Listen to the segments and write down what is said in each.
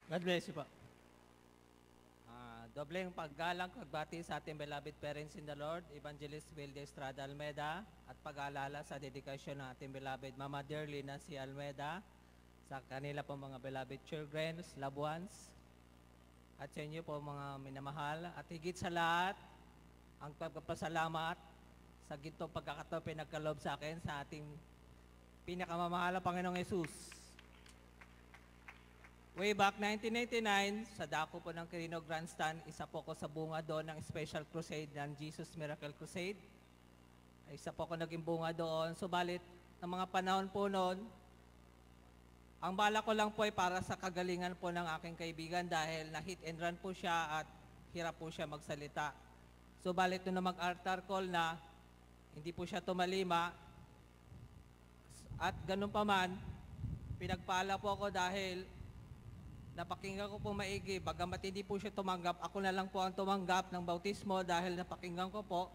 God bless you po. Dobleng paggalang pagbati sa ating beloved parents in the Lord, Evangelist Wilde Estrada Almeda, at pag-aalala sa dedikasyon ng ating beloved Mama dearly na si Almeda, sa kanila po mga beloved children, loved ones, at sa inyo po mga minamahal, at higit sa lahat, ang pagpapasalamat sa gintong pagkakataon pinagkaloob sa akin sa ating pinakamamahal na Panginoong Yesus. Way back 1999, sa dako po ng Quirino Grandstand, isa po ko sa bunga doon ng Special Crusade ng Jesus Miracle Crusade. Isa po ako naging bunga doon. Subalit, ng mga panahon po noon, ang bala ko lang po ay para sa kagalingan po ng aking kaibigan dahil na hit and run po siya at hirap po siya magsalita. Subalit, nung mag-altar call na, hindi po siya tumalima. At ganun pa man, pinagpala po ako dahil napakinggan ko po maigi, bagamat hindi po siya tumanggap, ako na lang po ang tumanggap ng bautismo dahil napakinggan ko po.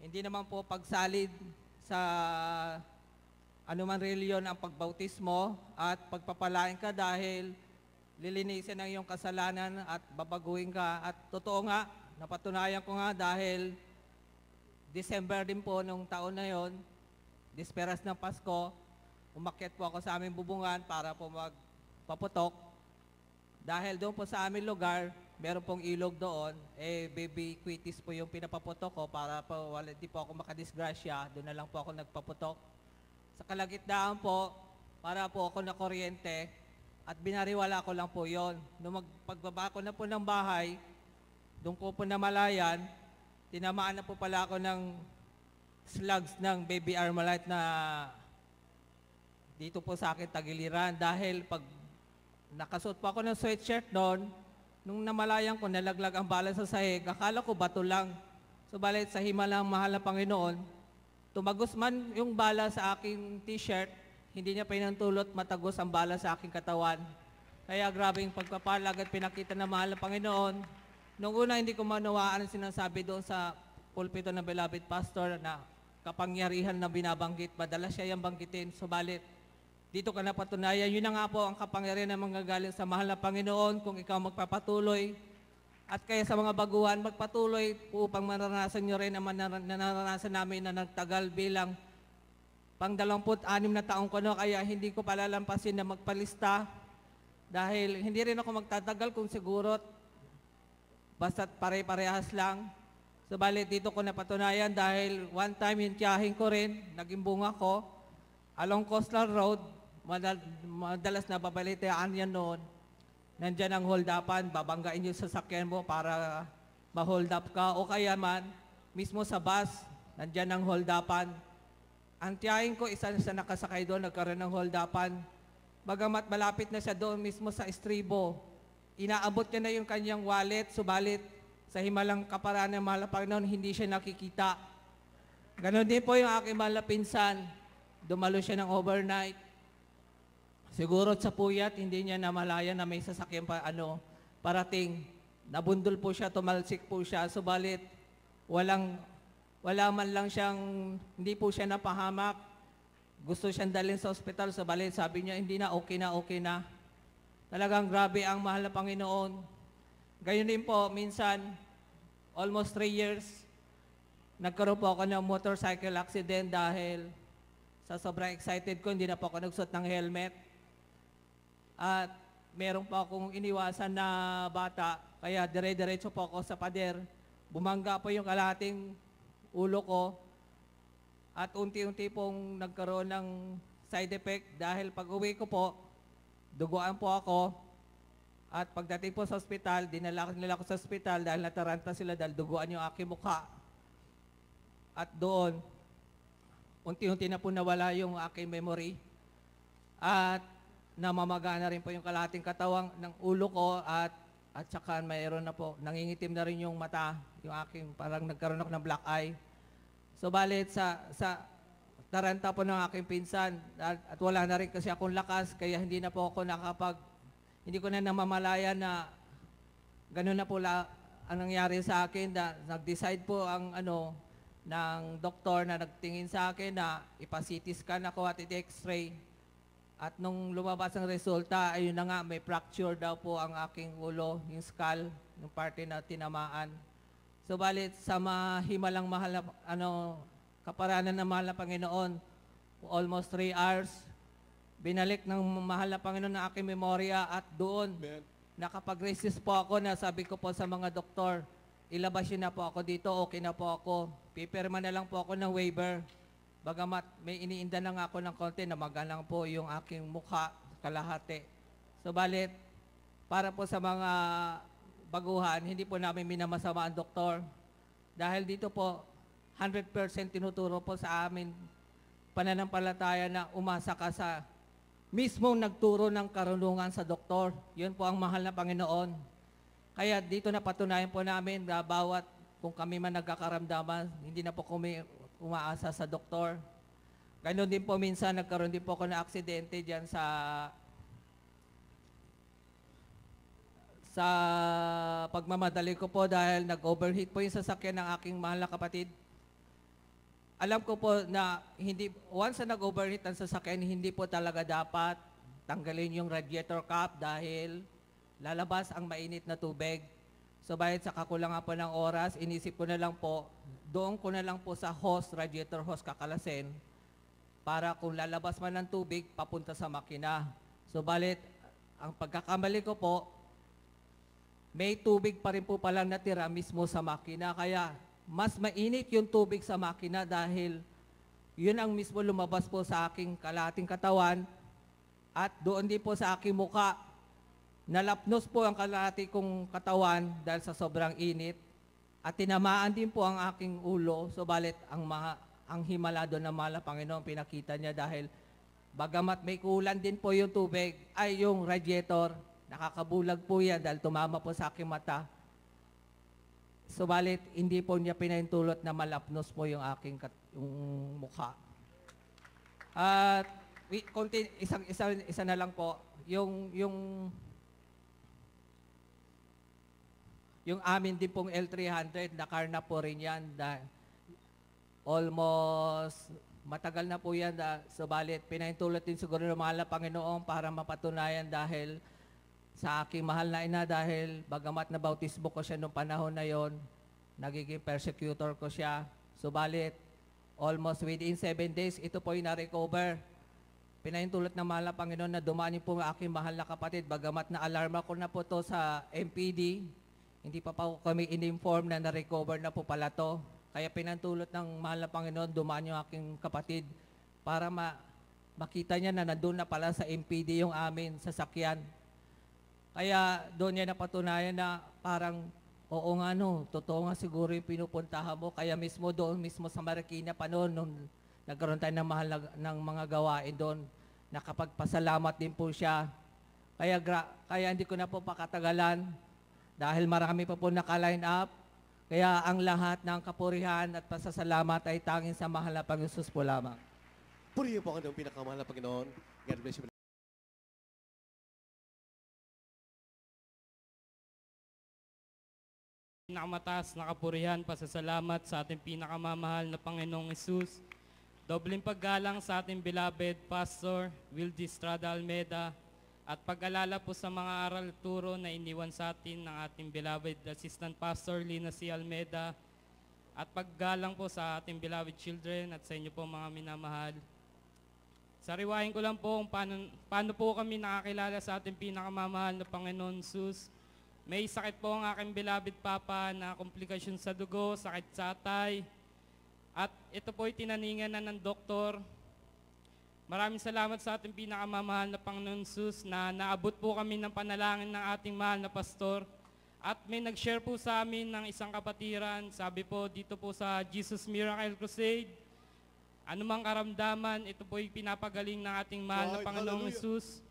Hindi naman po pagsalid sa anuman reliyon ang pagbautismo at pagpapalain ka dahil lilinisin ang iyong kasalanan at babaguhin ka. At totoo nga, napatunayan ko nga dahil December din po nung taon na yon, Disperas ng Pasko, umakyat po ako sa aming bubungan para po magpaputok. Dahil doon po sa aming lugar, meron pong ilog doon, baby quitis po yung pinapaputok ko para po di po ako makadisgrasya, doon na lang po ako nagpaputok. Sa kalagitnaan po, para po ako na kuryente at binariwala ko lang po yon. Nung pagbaba ko na po ng bahay, doon ko po namalayan, tinamaan na po pala ako ng slugs ng baby Armalite na dito po sa akin tagiliran dahil pag nakasuot po ako ng sweatshirt noon, nung namalayan ko, nalaglag ang bala sa sahig, akala ko bato lang. Subalit sa himalang mahal na Panginoon, tumagos man yung bala sa aking t-shirt, hindi niya pinantulot matagos ang bala sa aking katawan. Kaya grabing pagpapalag at pinakita ng mahal na Panginoon. Nung una, hindi ko manawaan ang sinasabi doon sa pulpito ng beloved pastor na kapangyarihan na binabanggit, madalas siya yung banggitin. Subalit, dito ka napatunayan. Yun na nga po ang kapangyarihan na manggagaling sa mahal na Panginoon kung ikaw magpapatuloy. At kaya sa mga baguhan, magpatuloy upang maranasan nyo rin ang naranasan namin na nagtagal bilang pang 26 na taong ko no, kaya hindi ko palalampasin na magpalista dahil hindi rin ako magtatagal kung siguro basta't pare-parehas lang. Subalit dito ko napatunayan dahil one time yung tiyahin ko rin, naging bunga ko, along Coastal Road, madalas na babalitaan yan noon. Nandyan ang hold-upan, babanggain yung sasakyan mo para ma-hold up ka. O kaya man, mismo sa bus, nandyan ang hold-upan. Ang tiyahin ko, isa sa nakasakay doon, nagkaroon ng hold-upan. Bagamat malapit na siya doon mismo sa estribo, inaabot niya na yung kanyang wallet, subalit sa himalang kaparaan ng mahal na Panginoon, hindi siya nakikita. Ganon din po yung aking mahal na pinsan. Dumalo siya ng overnight. Siguro sa puyat, hindi niya namalaya na may sasakyan parating. Nabundol po siya, tumalsik po siya. Subalit, wala man lang siyang, hindi po siya napahamak. Gusto siyang dalhin sa ospital. Subalit, sabi niya, hindi na, okay na. Talagang grabe ang mahal na Panginoon. Gayon din po, minsan, almost 3 years, nagkaroon po ako ng motorcycle accident dahil sa sobrang excited ko, hindi na po ako nagsuot ng helmet. At meron pa akong iniwasan na bata, kaya dire-diretso po ako sa pader. Bumangga po yung kalahating ulo ko. At unti-unti pong nagkaroon ng side effect dahil pag uwi ko po, duguan po ako. At pagdating po sa ospital, dinala nila ako sa ospital dahil nataranta sila dahil duguan yung aking mukha. At doon, unti-unti na po nawala yung aking memory. At namamaga na rin po yung kalahating katawang ng ulo ko at saka mayroon na po, nangingitim na rin yung mata, yung aking parang nagkaroon ako ng black eye. Subalit sa taranta po ng aking pinsan at wala na rin kasi akong lakas kaya hindi na po ako hindi ko na namamalaya na gano'n na po ang nangyari sa akin. Nag-decide po ang ng doktor na nagtingin sa akin na ipa-CT scan ako at i-X-ray. At nung lumabas ang resulta, ayun na nga, may fracture daw po ang aking ulo, yung skull, yung parte na tinamaan. Subalit sa mahimalang mahal na, kaparanan ng mahal na Panginoon, almost 3 hours, binalik ng mahal na Panginoon ang aking memorya at doon, Amen. nakapag-resist po ako na sabi ko po sa mga doktor, ilabas yun na po ako dito, okay na po ako. Pipirma na lang po ako ng waiver. Bagamat may iniinda na nga ako ng konti na magalang po yung aking mukha, kalahati. Subalit, para po sa mga baguhan, hindi po namin minamasama ang doktor. Dahil dito po, 100% tinuturo po sa amin pananampalataya na umasa ka sa mismong nagturo ng karunungan sa doktor. Yun po ang mahal na Panginoon. Kaya dito na patunayan po namin na bawat kung kami man nagkakaramdaman, hindi na po kami umaasa sa doktor. Ganon din po minsan, nagkaroon din po ako na aksidente dyan sa pagmamadali ko po dahil nag-overheat po yung sasakyan ng aking mahal na kapatid. Alam ko po na once na nag-overheat ang sasakyan, hindi po talaga dapat tanggalin yung radiator cap dahil lalabas ang mainit na tubig. So bahit sa kakulangan po ng oras, inisip ko na lang po, doon ko na lang po sa hose, radiator hose kakalasin, para kung lalabas man ng tubig, papunta sa makina. So balit, ang pagkakamali ko po, may tubig pa rin po palang natira mismo sa makina. Kaya mas mainit yung tubig sa makina dahil yun ang mismo lumabas po sa aking kalahating katawan at doon din po sa aking muka. Nalapnos po ang kalahati kong katawan dahil sa sobrang init at tinamaan din po ang aking ulo. Subalit ang himala doon ng mahal na Panginoon pinakita niya dahil bagamat may kulan din po yung tubig ay yung radiator, nakakabulag po yan dahil tumama po sa aking mata. Subalit hindi po niya pinahintulot na malapnos po yung aking yung mukha. At isa na lang po, yung amin din pong L300, nakarna po rin yan. Almost, matagal na po yan. Subalit, pinahintulot din siguro ng mahal na Panginoon para mapatunayan dahil sa aking mahal na ina dahil bagamat na bautismo ko siya noong panahon na yon, nagiging persecutor ko siya. Subalit, almost within 7 days, ito po yung na-recover. Pinahintulot ng mahal na Panginoon na dumani po ang aking mahal na kapatid. Bagamat na-alarma ko na po to sa MPD, hindi pa po kami in-inform na na-recover na po pala to. Kaya pinantulot ng mahal na Panginoon, dumaan yung aking kapatid para makita niya na nandun na pala sa MPD yung amin sasakyan. Kaya doon niya napatunayan na parang, oo nga no, totoo nga siguro yung pinupuntahan mo. Kaya mismo doon, mismo sa Marikina pa noon, nung nagkaroon tayo ng mahal ng mga gawain doon, nakapagpasalamat din po siya. Kaya hindi ko na po pakatagalan. Dahil marami pa po naka-line up, kaya ang lahat ng kapurihan at pasasalamat ay tanging sa mahal na Panginoon Jesus po lamang. Purihin po ang pinakamahal na Panginoon. God bless you. Pinakamataas na kapurihan, pasasalamat sa ating pinakamamahal na Panginoong Jesus. Dobleng paggalang sa ating beloved Pastor Wildy Estrada Almeida at pag-alala po sa mga aral turo na iniwan sa atin ng ating beloved Assistant Pastor Lina C. Almeida at paggalang po sa ating beloved children at sa inyo po mga minamahal. Sariwain ko lang po kung paano po kami nakakilala sa ating pinakamamahal na Panginoon Jesus. May sakit po ang aking beloved Papa na komplikasyon sa dugo, sakit sa atay. At ito po'y tinaningan na ng doktor. Maraming salamat sa ating pinakamamahal na Panginoon Jesus na naabot po kami ng panalangin ng ating mahal na pastor. At may nag-share po sa amin ng isang kapatiran. Sabi po dito po sa Jesus Miracle Crusade, anumang karamdaman, ito po'y pinapagaling ng ating mahal na Panginoong Jesus.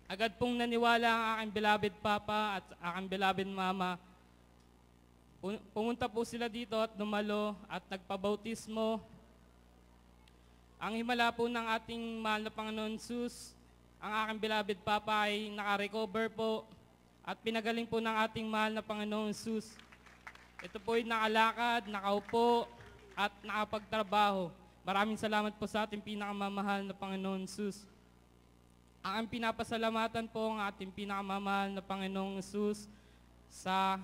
Agad pong naniwala ang aking beloved Papa at aking beloved Mama. Pumunta po sila dito at dumalo at nagpabautismo. Ang himala po ng ating mahal na Panginoon Jesus, ang aking beloved Papa ay naka-recover po at pinagaling po ng ating mahal na Panginoon Jesus. Ito po ay nakalakad, nakaupo at nakapagtrabaho. Maraming salamat po sa ating pinakamamahal na Panginoon Jesus. Aking pinapasalamatan po ang ating pinakamamahal na Panginoong Jesus sa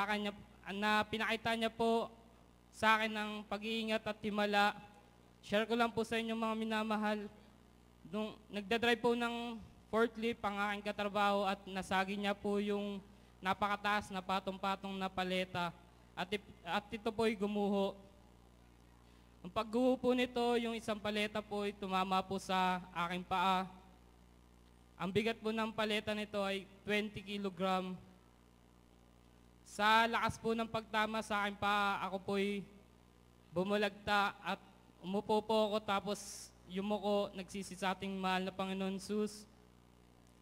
kanya na pinakita niya po sa akin ng pag-iingat at himala. Share ko lang po sa inyo mga minamahal. Nung nagdadrive po ng forklift ang aking katrabaho at nasagi niya po yung napakataas na patong-patong na paleta at ito po ay gumuho. Ang pagguho po nito, yung isang paleta po ay tumama po sa aking paa. Ang bigat po ng paleta nito ay 20 kilogram. Sa lakas po ng pagtama sa aking paa, ako po ay bumulagta at umupo po ako tapos yumuko nagsisi sa ating mahal na Panginoon Jesus.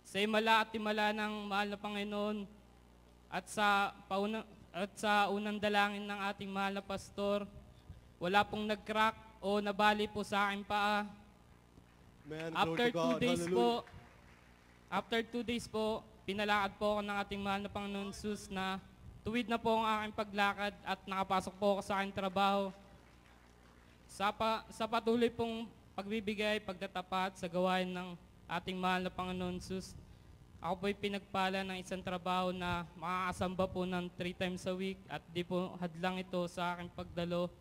Sa himala at himala ng mahal na Panginoon at sa unang dalangin ng ating mahal na pastor, wala pong nag-crack o nabali po sa aking paa. Man, After glory to God. 2 days Hallelujah. po, after 2 days po, pinalakad po ako ng ating mahal na Panginoon Jesus na tuwid na po ang aking paglakad at nakapasok po ako sa aking trabaho. Sa patuloy pong pagbibigay, pagtatapat sa gawain ng ating mahal na Panginoon Jesus, ako po'y pinagpala ng isang trabaho na makakasamba po ng 3 times a week at di po hadlang ito sa aking pagdalo.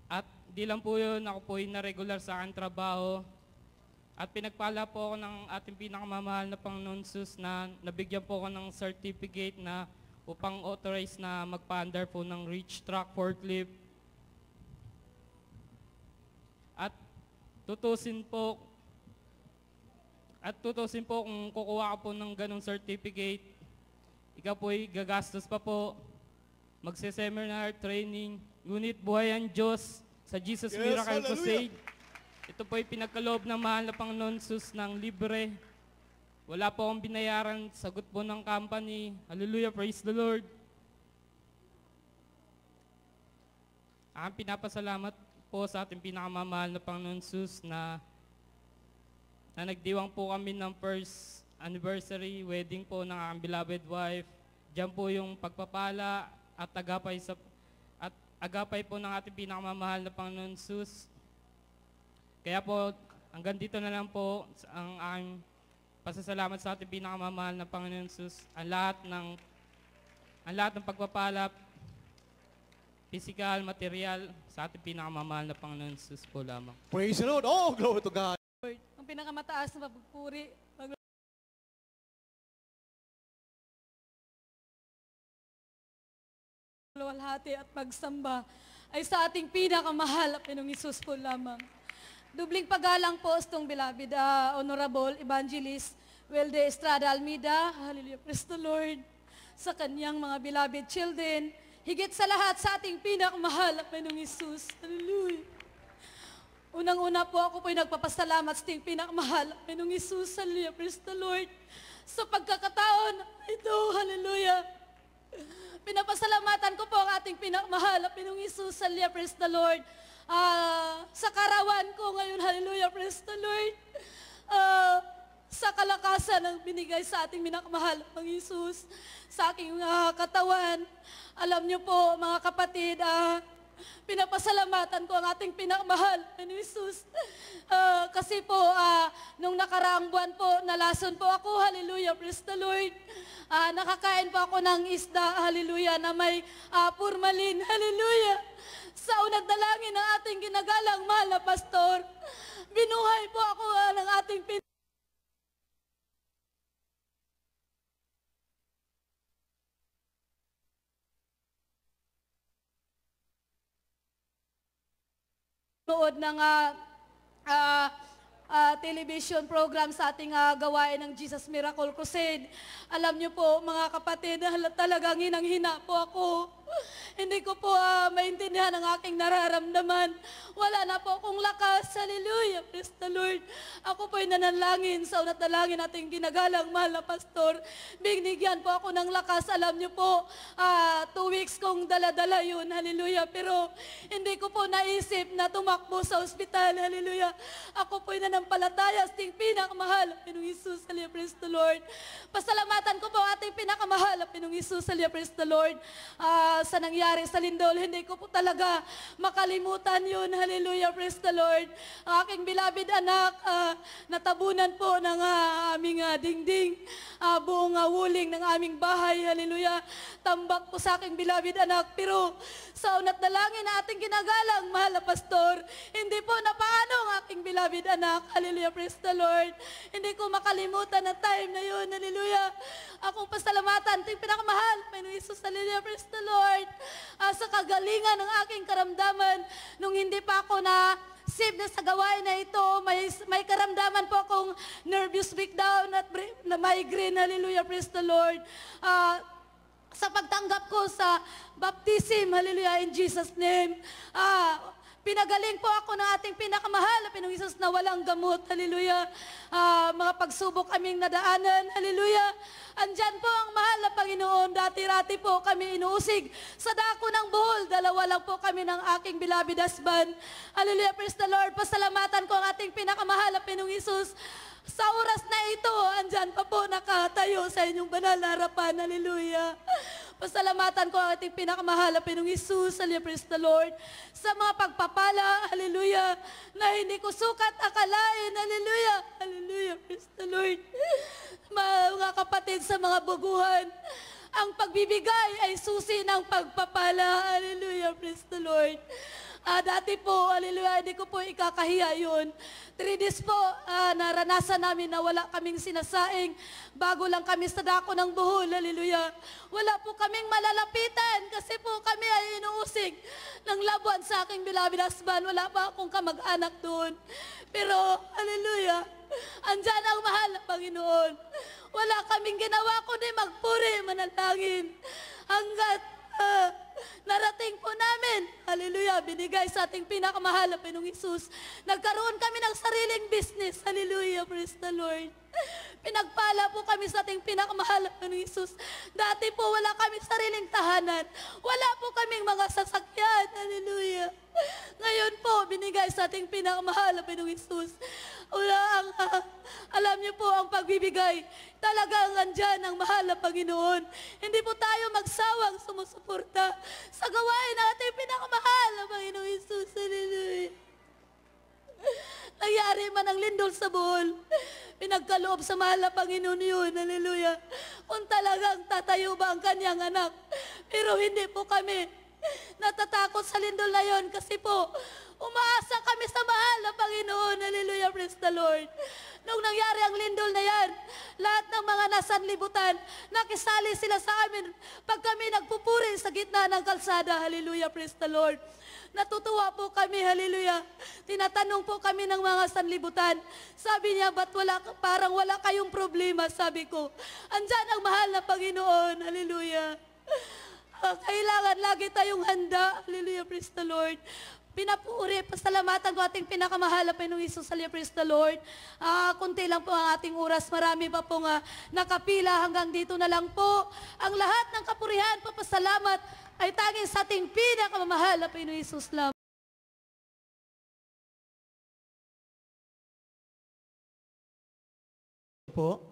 At di lang po yun, ako po'y na-regular sa aking trabaho. At pinagpala po ako ng ating pinakamamahal na Panginoon Jesus na nabigyan po ako ng certificate na upang authorize na magpa-under po ng reach truck forklift. At tutusin po kung kukuha ka po ng ganong certificate, ikaw po ay gagastos pa po, magse-seminar, training, ngunit buhay ang Diyos sa Jesus Yes, Miracle hallelujah. Crusade. Ito po ay pinagkaloob ng mahal na Panginoon Jesus ng libre. Wala po akong binayaran, sagot po ng company. Hallelujah, praise the Lord. Ang pinapasalamat po sa ating pinakamamahal na Panginoon Jesus na nagdiwang po kami ng first anniversary wedding po ng aking beloved wife. Diyan po yung pagpapala at agapay po ng ating pinakamamahal na Panginoon Jesus. Kaya po, hanggang dito na lang po ang aking pasasalamat sa ating pinakamamahal na Panginoon Jesus. Ang lahat ng pagpapala, physical, material, sa ating pinakamamahal na Panginoon Jesus po lamang. Praise the Lord. Oh, glory to God. Lord, ang pinakamataas na pagpupuri, pagluwalhati at pagsamba ay sa ating pinakamahal na Panginoong Hesus po lamang. Dubling paggalang po itong beloved Honorable Evangelist Welde Estrada Almeida, hallelujah, praise the Lord, sa kanyang mga beloved children, higit sa lahat sa ating pinakamahal na Panginoong Hesus, hallelujah. Unang-una po ako po'y nagpapasalamat sa ating pinakamahal na Panginoong Hesus, hallelujah, praise the Lord, sa pagkakataon ito, hallelujah. Pinapasalamatan ko po ang ating pinakamahal na Panginoong Hesus, hallelujah, praise the Lord. Sa karawan ko ngayon, hallelujah, praise the Lord. Sa kalakasan ng binigay sa ating pinakamahal na Panginoong Hesus, sa aking katawan. Alam niyo po, mga kapatid, pinapasalamatan ko ang ating pinakamahal na Panginoong Hesus. Kasi po, nung nakaraang buwan po, nalason po ako, hallelujah, praise the Lord. Nakakain po ako ng isda, hallelujah, na may purmalin, hallelujah. Sa unang dalangin ng ating ginagalang mahal na pastor, binuhay po ako ng ating nood ng television program sa ating gawain ng Jesus Miracle Crusade. Alam niyo po, mga kapatid, talagang hinang-hina po ako. Hindi ko po maintindihan ang aking nararamdaman. Wala na po akong lakas. Hallelujah, praise the Lord. Ako po'y nanalangin sa unat dalangin nating ginagalang mahal na pastor. Binigyan po ako ng lakas. Alam niyo po, 2 weeks kong dala-dala yun. Hallelujah. Pero hindi ko po naisip na tumakbo sa ospital. Hallelujah. Ako po'y nanampalataya sa ating pinakamahal. Panginoong Hesus, hallelujah, praise the Lord. Pasalamatan ko po ating pinakamahal na Pinoong Isus, hallelujah, praise the Lord, sa nangyari sa lindol, hindi ko po talaga makalimutan yun, hallelujah, praise the Lord. Ang aking beloved anak, natabunan po ng aming dingding, buong wuling ng aming bahay, hallelujah. Tambak po sa aking beloved anak, pero sa unat dalangin na ating ginagalang, mahal na pastor, hindi po napaano ang aking beloved anak, hallelujah, praise the Lord. Hindi ko makalimutan ang time na yun, hallelujah. Akong pasalamatan, ito yung pinakamahal, Panginoon Isus, hallelujah, praise the Lord. Sa kagalingan ng aking karamdaman, nung hindi pa ako na save na sa gawain na ito, may karamdaman po akong nervous breakdown at na migraine, hallelujah, praise the Lord. Sa pagtanggap ko sa baptism, hallelujah, in Jesus' name, pinagaling po ako ng ating pinakamahal na Pinoong Isus na walang gamot, hallelujah. Mga pagsubok kaming nadaanan, hallelujah. Andyan po ang mahal na Panginoon, dati-rati po kami inuusig sa dako ng Bohol, dalawa lang po kami ng aking beloved husband, hallelujah, praise the Lord. Pasalamatan ko ang ating pinakamahal na Pinoong Isus. Sa oras na ito, andyan pa po nakatayo sa inyong banal na harapan, hallelujah. Pasalamatan ko ang ating pinakamahal na Pinoong Isus, hallelujah, praise the Lord, sa mga pagpapala, hallelujah, na hindi ko sukat akalain, hallelujah, hallelujah, praise the Lord. Mga kapatid sa mga buguhan, ang pagbibigay ay susi ng pagpapala, hallelujah, praise the Lord. Dati po, hallelujah, hindi ko po ikakahiya yun. 3 days po, naranasan namin na wala kaming sinasaing bago lang kami sa dako ng Bohol, hallelujah. Wala po kaming malalapitan kasi po kami ay inuusig ng labuan sa aking beloved husband. Wala pa akong kamag-anak doon. Pero, hallelujah, andyan ang mahal na Panginoon. Wala kaming ginawa kundi magpuri, manalangin. Hanggat narating po namin, hallelujah, binigay sa ating pinakamahal na Pinoong Isus. Nagkaroon kami ng sariling business, hallelujah, praise the Lord. Pinagpala po kami sa ating pinakamahal na Pinoong Isus. Dati po wala kami sariling tahanan. Wala po kaming mga sasakyan, hallelujah. Ngayon po, binigay sa ating pinakamahal na Pinoong Isus. Alam niyo po ang pagbibigay. Talagang andyan ang mahal na Panginoon. Hindi po tayo magsawang sumusuporta sa gawain ng ating pinakamahal na Panginoong Isus. Hallelujah. Nangyari man ang lindol sa Bohol, pinagkaloob sa mahal na Panginoon yun. Hallelujah. Kung talagang tatayo ba ang kanyang anak. Pero hindi po kami natatakot sa lindol na yon kasi po, umaasa kami sa mahal na Panginoon. Hallelujah, praise the Lord. Nung nangyari ang lindol na yan, lahat ng mga nasanlibutan, nakisali sila sa amin pag kami nagpupuri sa gitna ng kalsada. Hallelujah, praise the Lord. Natutuwa po kami, hallelujah. Tinatanong po kami ng mga sanlibutan. Sabi niya, ba't parang wala kayong problema? Sabi ko, andyan ang mahal na Panginoon. Hallelujah. Kailangan lagi tayong handa. Hallelujah, praise the Lord. Pinapuri, pasalamatan ko ating pinakamahal na Pinoong Isus, hallelujah, praise the Lord. Kunti lang po ang ating oras. Marami pa pong nakapila. Hanggang dito na lang po. Ang lahat ng kapurihan, papasalamat ay tanging sa ating pinakamamahal na Pinoong Isus lamang. Po.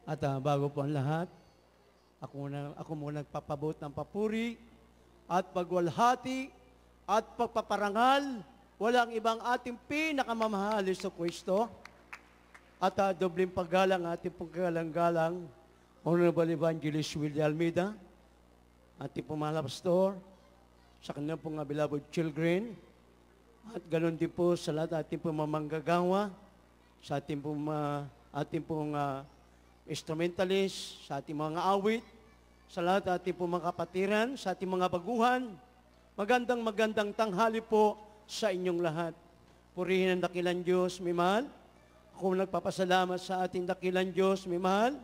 At bago po ang lahat, ako muna nagpapabot ng papuri at pagwalhati at pagpaparangal. Walang ibang ating pinakamamahal sa Kristo. At dobleng paggalang ating paggalang-galang Honorable Evangelist Willie Almeida, ating pong mahal na pastor, sa kanilang pong beloved children, at ganoon din po sa lahat ating pong mamanggagawa, sa ating pong instrumentalist, sa ating mga awit, sa lahat ating pong mga kapatiran, sa ating mga baguhan. Magandang tanghali po sa inyong lahat. Purihin ang dakilang Diyos, may mahal. Ako nagpapasalamat sa ating dakilang Diyos, may mahal.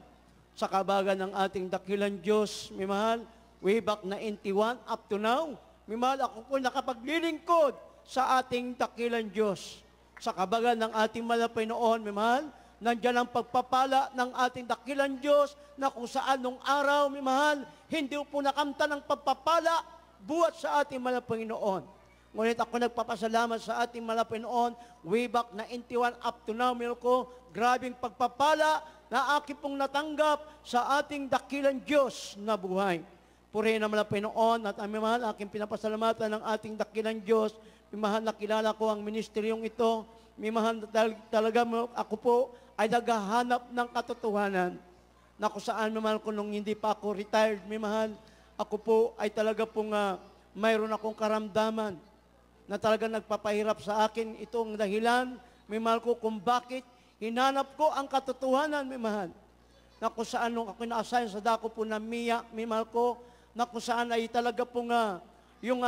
Sa kabagan ng ating dakilang Diyos, may mahal. Way back na 91 up to now, may mahal, ako po nakapaglilingkod sa ating dakilang Diyos. Sa kabagan ng ating malapay noon, may mahal, nandiyan ang pagpapala ng ating dakilang Diyos na kung saan nung araw, may mahal, hindi po nakamta ng pagpapala buhat sa ating malapay noon. Ngunit ako nagpapasalamat sa ating Malapinoon, way back na 91 up to now, ko, grabing pagpapala na aking pong natanggap sa ating dakilang Diyos na buhay. Purihin ang Malapinoon at ang mahal, aking pinapasalamatan ng ating dakilang Diyos. Mahal, nakilala ko ang ministeryong ito. Mahal, talaga ako po ay naghahanap ng katotohanan na kung saan mahal ko nung hindi pa ako retired. Mahal, ako po ay talaga pong mayroon akong karamdaman na talaga nagpapahirap sa akin. Itong dahilan, mahal ko kung bakit hinanap ko ang katotohanan, mahal. Na kung saan nung ako na-assign sa dako po na Mia, mahal ko, na kung saan ay talaga pong yung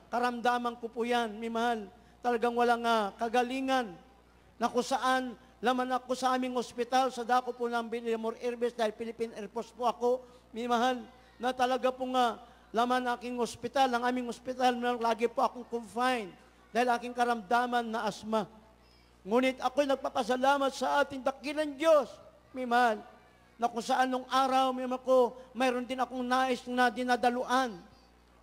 karamdaman ko po yan, mahal. Talagang walang kagalingan. Na kung saan laman ako sa aming ospital, sa dako po ng Villamor Air Base, dahil Philippine Air Force po ako, mahal, na talaga pong laman aking ospital, ang aming ospital, lagi po akong confined dahil aking karamdaman na asma. Ngunit ako'y nagpapasalamat sa ating dakilang Diyos, mahal, na kung saan nung araw, ko, mayroon din akong nais na dinadaluan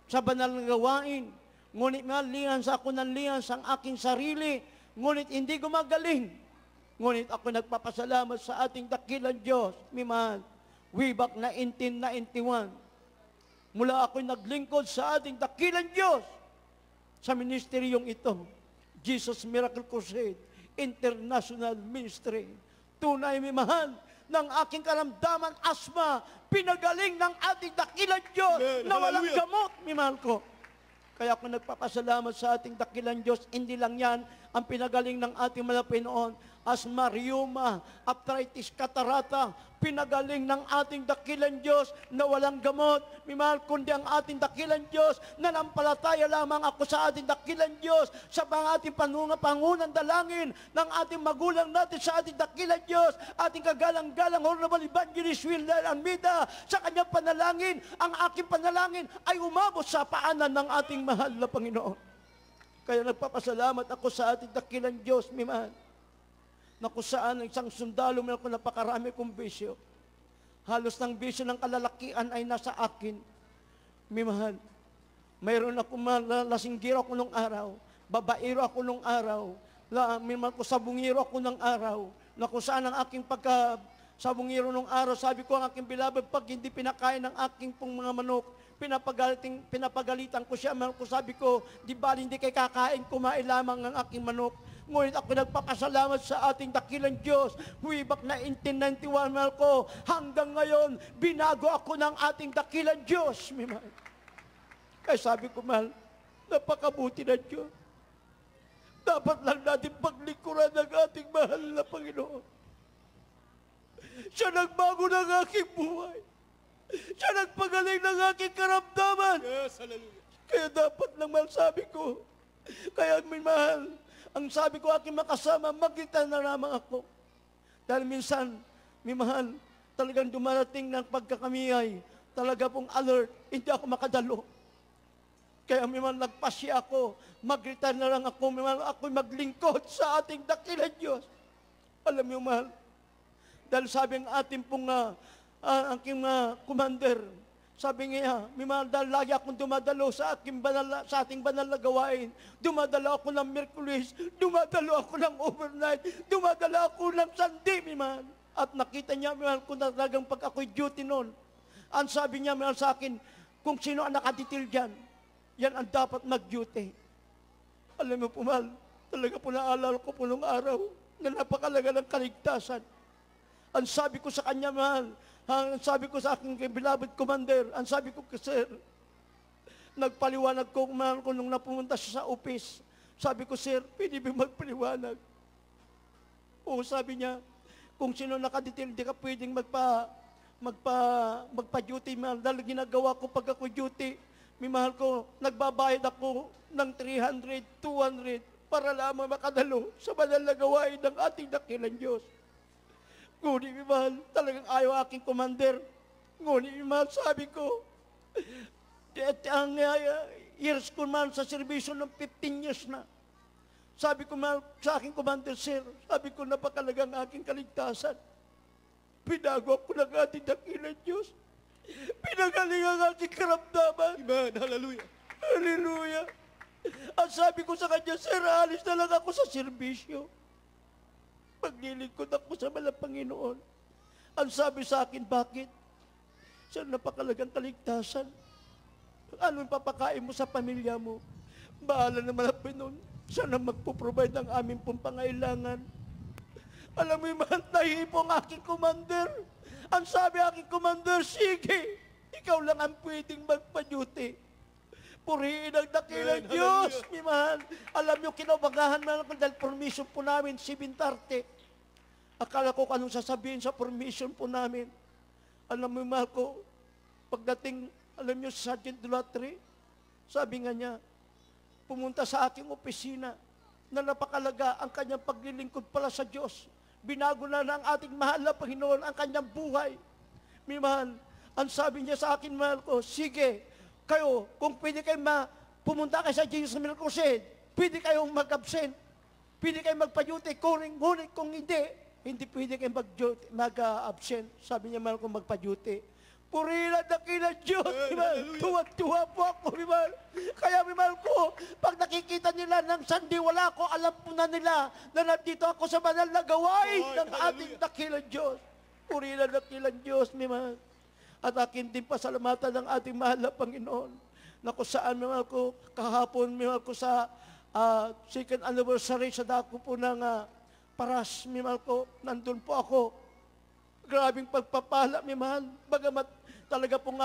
sa banal na gawain. Ngunit lihans ako ng lihans ang aking sarili, ngunit hindi gumagaling. Ngunit ako nagpapasalamat sa ating dakilang Diyos, mahal, way back na 1991. Mula ako'y naglingkod sa ating dakilang Diyos sa ministeryong ito, Jesus Miracle Crusade International Ministry. Tunay, mahal, ng aking karamdaman, asma, pinagaling ng ating dakilang Diyos na walang gamot, mahal ko. Kaya ako nagpapasalamat sa ating dakilang Diyos, hindi lang yan ang pinagaling ng ating Malapinoon, asma, rheuma, arthritis, katarata, pinagaling ng ating dakilang Diyos na walang gamot, mahal, kundi ang ating dakilang Diyos, nanampalataya lamang ako sa ating dakilang Diyos, sa mga ating pangunang dalangin ng ating magulang natin sa ating dakilang Diyos, ating kagalang-galang Honorable Evangelist Wilder Almeida, sa kanyang panalangin, ang aking panalangin ay umabot sa paanan ng ating mahal na Panginoon. Kaya nagpapasalamat ako sa ating dakilang Diyos, mahal, na kung saan isang sundalo, meron ko napakarami kong bisyo. Halos ng bisyo ng kalalakian ay nasa akin. Mahal, mayroon ako lasinggiro ako nung araw, babaero ako nung araw, mahal ko sabungiro ako nung araw, na kung saan ang aking sabungiro nung araw, sabi ko ang aking beloved, pag hindi pinakain ng aking pong mga manok, pinapagalitan ko siya, mahal ko, sabi ko, di ba hindi kay kakain, kumain lamang ang aking manok. Ngunit ako nagpapasalamat sa ating dakilang Diyos. Way back na 1991, mahal ko, hanggang ngayon, binago ako ng ating dakilang Diyos. Mahal. Kaya sabi ko, mahal, napakabuti na Diyos. Dapat lang natin paglikuran ng ating mahal na Panginoon. Siya nagbago ng aking buhay. Siya nagpagaling ng aking karamdaman. Yes, hallelujah. Kaya dapat lang, mahal, sabi ko. Kaya, mahal, ang sabi ko aking makasama, magkita na lamang ako. Dahil minsan, mahal, talagang dumarating ng pagkakamiyay, talaga pong alert, hindi ako makadalo. Kaya mahal, nagpasya ako, mag-retire na lang ako, mahal, ako'y maglingkod sa ating dakilang Diyos. Alam niyo, mahal, dahil sabi ng ating pong aking commander, sabi niya, mahal, dahil lagi akong dumadalo sa ating banal na gawain. Dumadalo ako ng Merkulis, dumadalo ako ng overnight, dumadalo ako ng Sunday, mahal. At nakita niya, mahal, kung talagang pag ako'y duty noon, ang sabi niya, mahal, sa akin, kung sino ang nakatitil dyan, yan ang dapat mag-duty. Alam mo po, mahal, talaga po naalala ko po nung araw na napakalaga ng kaligtasan. Ang sabi ko sa kanya, mahal, ang sabi ko sa aking beloved commander, ang sabi ko, sir, nagpaliwanag ko, mahal ko, nung napumunta siya sa office. Sabi ko, sir, pwede ba magpaliwanag? Oo, sabi niya, kung sino nakadetail, di ka pwedeng magpa-duty, mahal. Dahil ginagawa ko pag ako duty, may mahal ko, nagbabayad ako ng 300, 200, para lamang makadalo sa banal na gawain ng ating dakilang Diyos. Ngunit, mahal, talagang ayaw aking commander. Ngunit, mahal, sabi ko, ang years ko, mahal, sa serbisyo ng 15 years na. Sabi ko, mahal, sa aking commander, sir, sabi ko, napakalagang aking kaligtasan. Pinago ako ng ating dakilang Diyos. Pinagaling ang aking karamdaman. Amen, hallelujah. Hallelujah. Ang sabi ko sa kanya, Sir, alis na lang ako sa serbisyo. Maglilingkod ako sa malang Panginoon. Ang sabi sa akin, bakit? Sir, napakalagang kaligtasan. Ano yung papakain mo sa pamilya mo? Bahala naman ang Panginoon. Siya na magpo-provide ng aming pong pangailangan. Alam mo yung nahihi po ang aking commander. Ang sabi aking commander, sige, ikaw lang ang pwedeng magpa-duty. Purihin ang dakilang Diyos, mi mahal. Alam niyo, kinabagahan na ako dahil permission po namin, 7:30. Akala ko anong sasabihin sa permission po namin. Alam mo, mahal ko, pagdating, alam niyo, Sergeant Dulatri, sabi nga niya, pumunta sa aking opisina na napakalaga ang kanyang paglilingkod pala sa Diyos. Binago na ng ating mahal na Panginoon ang kanyang buhay. Mi mahal, ang sabi niya sa akin, mahal ko, sige, kayo, kung pwede kayo pumunta kayo sa Jesus Miracle Crusade, pwede kayong mag-absent, pwede kayong magpa-duty, ngunit kung hindi pwede kayong mag-absent. Sabi niya, mahal ko, magpa-duty. Purihin ang dakilang Diyos, tuwa-tuwa po ako, mahal. Kaya, mahal ko, pag nakikita nila ng sandiwala ko, alam po na nila na nandito ako sa banal na gawain ng ating dakilang Diyos. Purihin ang dakilang Diyos, mahal. At akin din pasalamatan ng ating mahal na Panginoon na kung saan, mahal ko, kahapon, mahal ko sa second anniversary sa dako po ng Paras, mahal ko, nandun po ako. Grabing pagpapala, mahal. Bagamat talaga pong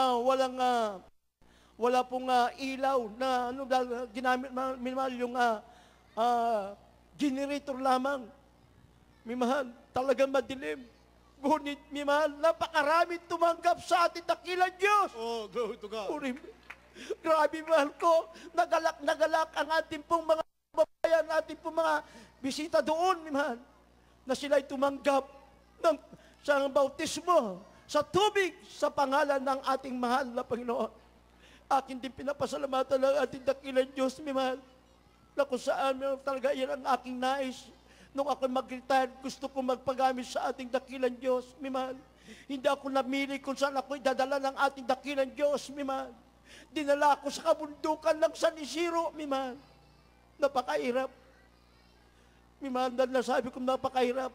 wala pong ilaw na ginamit, mahal, yung generator lamang. Mahal, talagang madilim. Ngunit, mahal, napakaraming tumanggap sa ating dakilang Diyos. Oh, glory to God. Grabe, mahal ko. Nagalak ang ating pong mga babayan, ating pong mga bisita doon, mahal, na sila'y tumanggap sa bautismo, sa tubig, sa pangalan ng ating mahal na Panginoon. Akin din pinapasalamatan ng ating dakilang Diyos, mahal, na kung saan, mahal, talaga yan ang aking nais. Nung ako mag-retire, gusto ko magpagamit sa ating dakilang Diyos, mahal. Hindi ako namili kung saan ako idadala ng ating dakilang Diyos, mahal. Dinala ako sa kabundukan ng San Isidro, mahal. Napakahirap. Mahal, dahil nasabi ko napakahirap.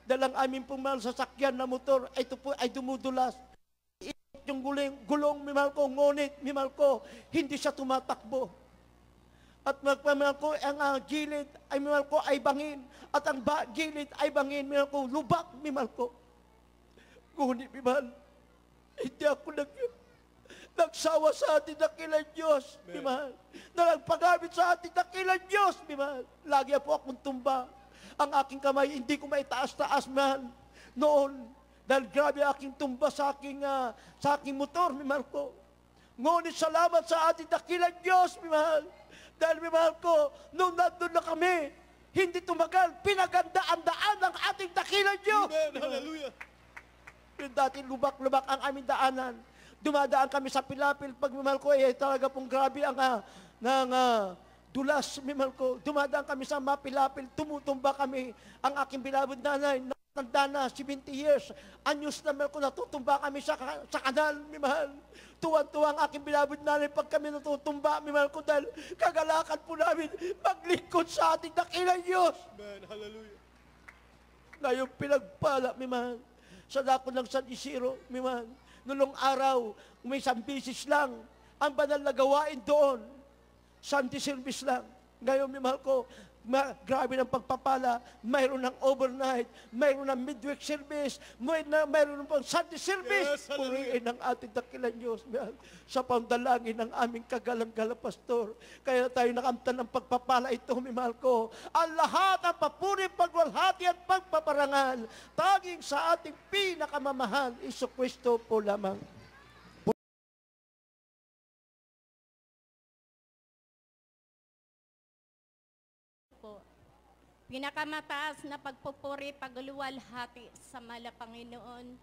Dahil ang aming pong mahal sasakyan na motor, ito po ay dumudulas. Yung gulong, mahal ko, ngunit, mahal ko, hindi siya tumatakbo. At mahal ko, ang gilid ay mahal ko ay bangin. At ang gilid ay bangin, mahal ko, lubak, mahal ko. Ngunit, mahal, hindi ako nagsawa sa ating dakilang Diyos, mahal. Na nagpagamit sa ating dakilang Diyos, mahal. Lagi po akong tumba. Ang aking kamay, hindi ko maitaas-taas, mahal. Noon, dahil grabe aking tumba sa aking motor, mahal ko. Ngunit salamat sa ating dakilang Diyos, mahal. Dahil, mahal ko, nung nandun na kami, hindi tumagal, pinagandaan-daan ng ating dakilang Diyos. Amen. Hallelujah. Yung dati lubak-lubak ang aming daanan. Dumadaan kami sa Pilapil. Pag, mahal ko, talaga pong grabe ang dulas, mahal ko. Dumadaan kami sa Mapilapil, tumutumba kami. Ang aking bilabod nanay, tanda na, 70 years. Anyos na, mahal ko, natutumba kami sa kanal, mahal. Tuwan-tuwa ang aking bilabod nanay pag kami natutumba, mahal ko, dahil kagalakan po namin maglingkod sa ating dakilang Diyos. Amen. Hallelujah. Ngayon pinagpala, mahal, sa dako ng San Isidro, mahal. Nulong araw, may isang bisis lang, ang banal na gawain doon, Sunday service lang. Ngayon, mahal ko, grabe ng pagpapala, mayroon ng overnight, mayroon ng midweek service, mayroon ng Sunday service. Yes, hallelujah. Purihin ang ating dakilang Diyos, mahal, sa pandalangin ng aming kagalang-galang pastor. Kaya tayo nakamtan ng pagpapala ito, mahal ko. Ang lahat ang papuri, pagwalhati at pagpaparangal, taging sa ating pinakamamahal, Jesucristo po lamang. Po. Pinakamataas na pagpupuri, pagluwalhati sa mala Panginoon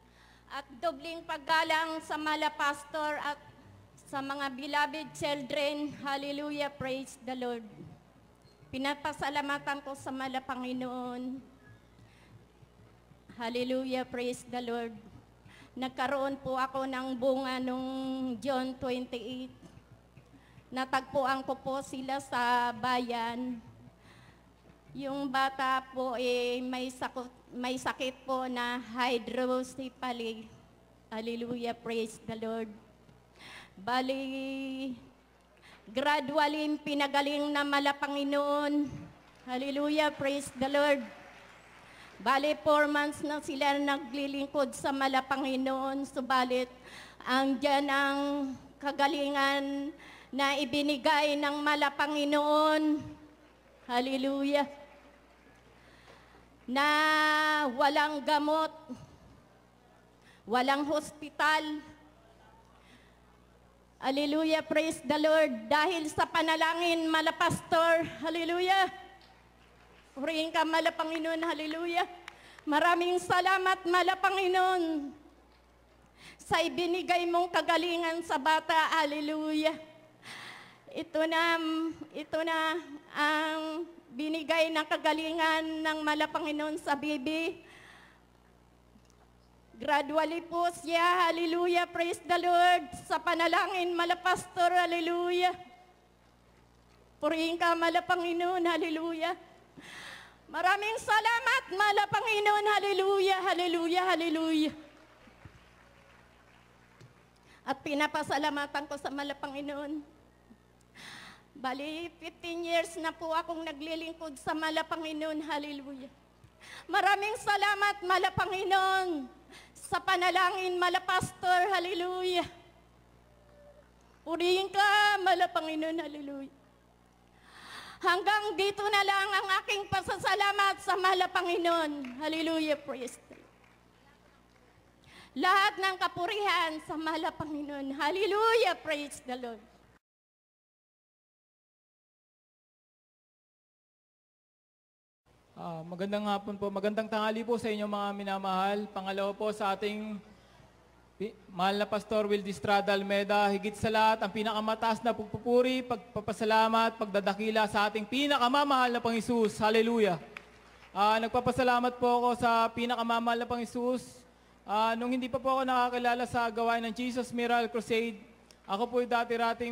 at dobling paggalang sa mala pastor at sa mga beloved children. Hallelujah, praise the Lord. Pinapasalamatan ko sa mala Panginoon. Hallelujah, praise the Lord. Nagkaroon po ako ng bunga nung John 28. natagpuan ko po sila sa bayan. Yung bata po may sakit po na hydrocephaly. Hallelujah, praise the Lord. Bali, gradually pinagaling na mala Panginoon. Hallelujah, praise the Lord. Bali, 4 months na sila naglilingkod sa mala Panginoon. Subalit, andyan ang kagalingan na ibinigay ng mala Panginoon. Hallelujah. Na walang gamot, walang hospital. Hallelujah, praise the Lord. Dahil sa panalangin, mala pastor, hallelujah. Purihin ka, mala Panginoon, hallelujah. Maraming salamat, mala Panginoon, sa ibinigay mong kagalingan sa bata, hallelujah. Ito na ang binigay ng kagalingan ng mala Panginoon sa bibi. Gradually po siya, hallelujah, praise the Lord, sa panalangin, mala pastor, hallelujah. Purihin ka, mala Panginoon, hallelujah. Maraming salamat, mala Panginoon, hallelujah, hallelujah, hallelujah. At pinapasalamatan ko sa mala Panginoon. Bali, 15 years na po akong naglilingkod sa mala Panginoon, hallelujah. Maraming salamat, mala Panginoon, sa panalangin, mala pastor, hallelujah. Purihin ka, mala Panginoon, hallelujah. Hanggang dito na lang ang aking pasasalamat sa mala Panginoon, hallelujah, praise the Lord. Lahat ng kapurihan sa mala Panginoon, hallelujah, praise the Lord. Magandang hapon po, magandang tanghali po sa inyo mga minamahal. Pangalawa po sa ating mahal na Pastor Will Distrada Almeda. Higit sa lahat, ang pinakamataas na pagpupuri, pagpapasalamat, pagdadakila sa ating pinakamamahal na Panginoon. Hallelujah. Nagpapasalamat po ako sa pinakamamahal na Panginoon. Nung hindi pa po ako nakakilala sa gawain ng Jesus Miracle Crusade, ako po'y dati-rating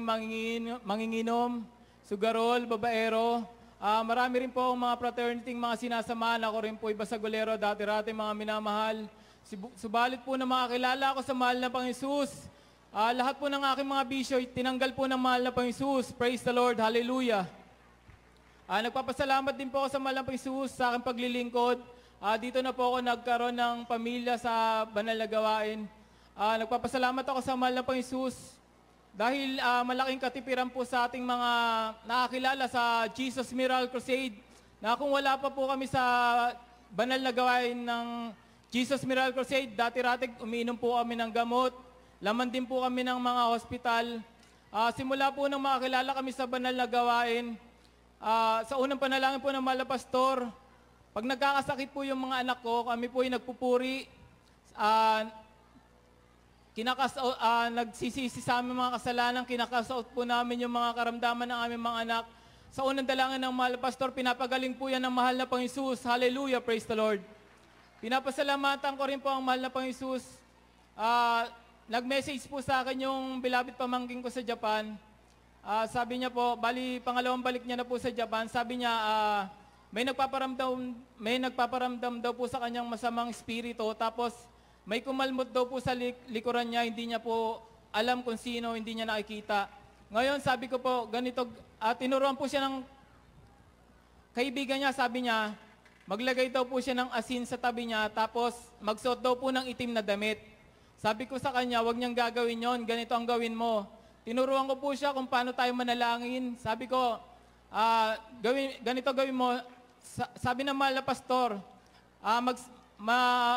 manginginom, sugarol, babaero. Marami rin po ang mga fraternity, mga sinasamahan. Ako rin po ibasagulero, dati-rating mga minamahal. Subalit po na makakilala ako sa mahal na Panginoon. Lahat po ng aking mga bisyo, tinanggal po ng mahal na Panginoon. Praise the Lord, hallelujah. Nagpapasalamat din po ako sa mahal na Panginoon sa aking paglilingkod. Dito na po ako nagkaroon ng pamilya sa banal na gawain. Nagpapasalamat ako sa mahal na Panginoon dahil malaking katipiran po sa ating mga nakakilala sa Jesus Miracle Crusade na kung wala pa po kami sa banal na gawain ng Jesus Miracle Crusade, dati-rating umiinom po kami ng gamot, laman din po kami ng mga hospital. Simula po nang makakilala kami sa banal na gawain, sa unang panalangin po ng Mala Pastor, pag nagkakasakit po yung mga anak ko, kami po ay nagpupuri, nagsisisi sa aming mga kasalanan, kinakasaot po namin yung mga karamdaman ng aming mga anak. Sa unang dalangin ng Mahal na Pastor, pinapagaling po yan ng mahal na Panginoon. Hallelujah, praise the Lord. Pinapasalamatan ko rin po ang mahal na Panginoon. Nag-message po sa akin yung beloved pamangkin ko sa Japan. Sabi niya po, bali pangalawang balik niya na po sa Japan, sabi niya, may nagpaparamdam daw po sa kanyang masamang espiritu, tapos may kumalmot daw po sa likuran niya, hindi niya po alam kung sino, hindi niya nakikita. Ngayon, sabi ko po, ganito, tinuruan po siya ng kaibigan niya, sabi niya, maglagay daw po siya ng asin sa tabi niya, tapos magsuot daw po ng itim na damit. Sabi ko sa kanya, wag niyang gagawin yon, ganito ang gawin mo. Tinuruan ko po siya kung paano tayo manalangin. Sabi ko, ganito gawin mo. Sabi ng mahal na pastor,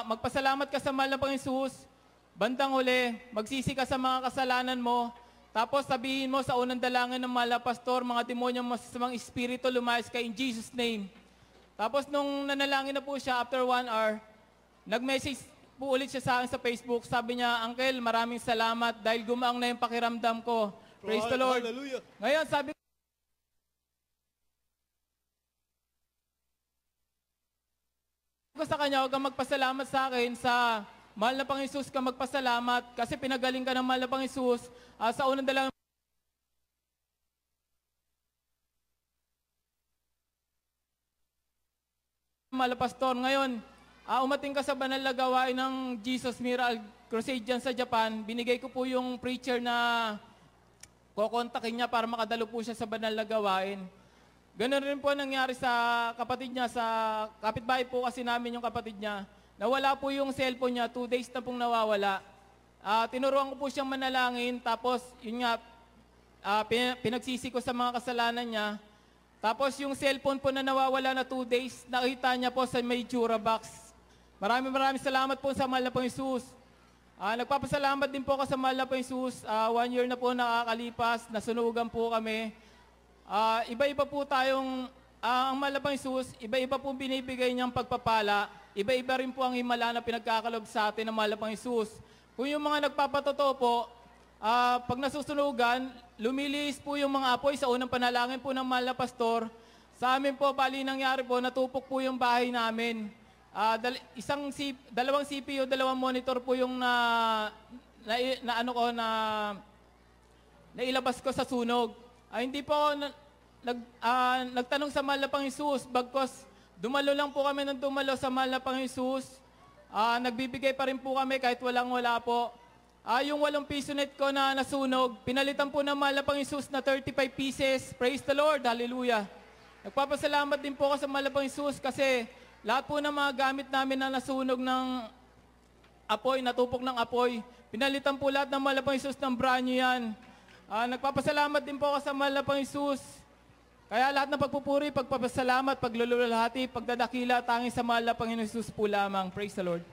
magpasalamat ka sa mahal na Panginoon, bandang huli, magsisi ka sa mga kasalanan mo, tapos sabihin mo sa unang dalangin ng mahal na pastor, mga demonyong masasamang espiritu lumayas ka in Jesus' name. Tapos nung nanalangin na po siya, after 1 hour, nag-message po ulit siya sa akin sa Facebook, sabi niya, Uncle, maraming salamat dahil gumaang na yung pakiramdam ko. Praise the Lord. Hallelujah. Ngayon, sabi ko sa kanya, huwag kang magpasalamat sa akin sa mahal na Panginoon ka magpasalamat kasi pinagaling ka ng mahal na Panginoon sa unang dalangin Mahal na Pastor, ngayon, umating ka sa banal na gawain ng Jesus Miracle Crusade dyan sa Japan. Binigay ko po yung preacher na kukontakin niya para makadalo po siya sa banal na gawain. Ganun rin po nangyari sa kapatid niya, sa kapitbahay po kasi namin yung kapatid niya. Nawala po yung cellphone niya, 2 days na pong nawawala. Tinuruan ko po siyang manalangin, tapos yun nga, pinagsisi ko sa mga kasalanan niya. Tapos yung cellphone po na nawawala na 2 days, nakita niya po sa may Jura box. Maraming salamat po sa mahal na Panginoong Jesus. Nagpapasalamat din po ako sa mahal na Panginoong Jesus. 1 year na po nakakalipas, nasunugan po kami. Iba-iba po tayong, ang mahal na Panginoong Jesus, iba-iba po binibigay niyang pagpapala. Iba-iba rin po ang himala na pinagkakalob sa atin ng mahal na Panginoong Jesus. Kung yung mga nagpapatotoo po, pag nasusunugan, lumilis po yung mga apoy sa unang panalangin po ng mahal na pastor. Sa amin po, bali nangyari po, natupok po yung bahay namin. Dalawang CPU, dalawang monitor po yung nailabas ko sa sunog. Hindi po ako nagtanong sa mahal na Panginoong Jesus, bagkos dumalo lang po kami ng dumalo sa mahal na Panginoong Jesus. Nagbibigay pa rin po kami kahit walang-wala po. Yung 8 piso net ko na nasunog, pinalitan po ng mahal na Panginoong Jesus na 35 pieces. Praise the Lord. Hallelujah. Nagpapasalamat din po ako sa mahal na Panginoong Jesus kasi lahat po ng mga gamit namin na nasunog ng apoy, natupok ng apoy, pinalitan po lahat ng mahal na Panginoong Jesus ng brand new yan. Nagpapasalamat din po ako sa mahal na Panginoong Jesus. Kaya lahat ng pagpupuri, pagpapasalamat, paglululhati, pagdadakila, tanging sa mahal na Panginoong Jesus po lamang. Praise the Lord.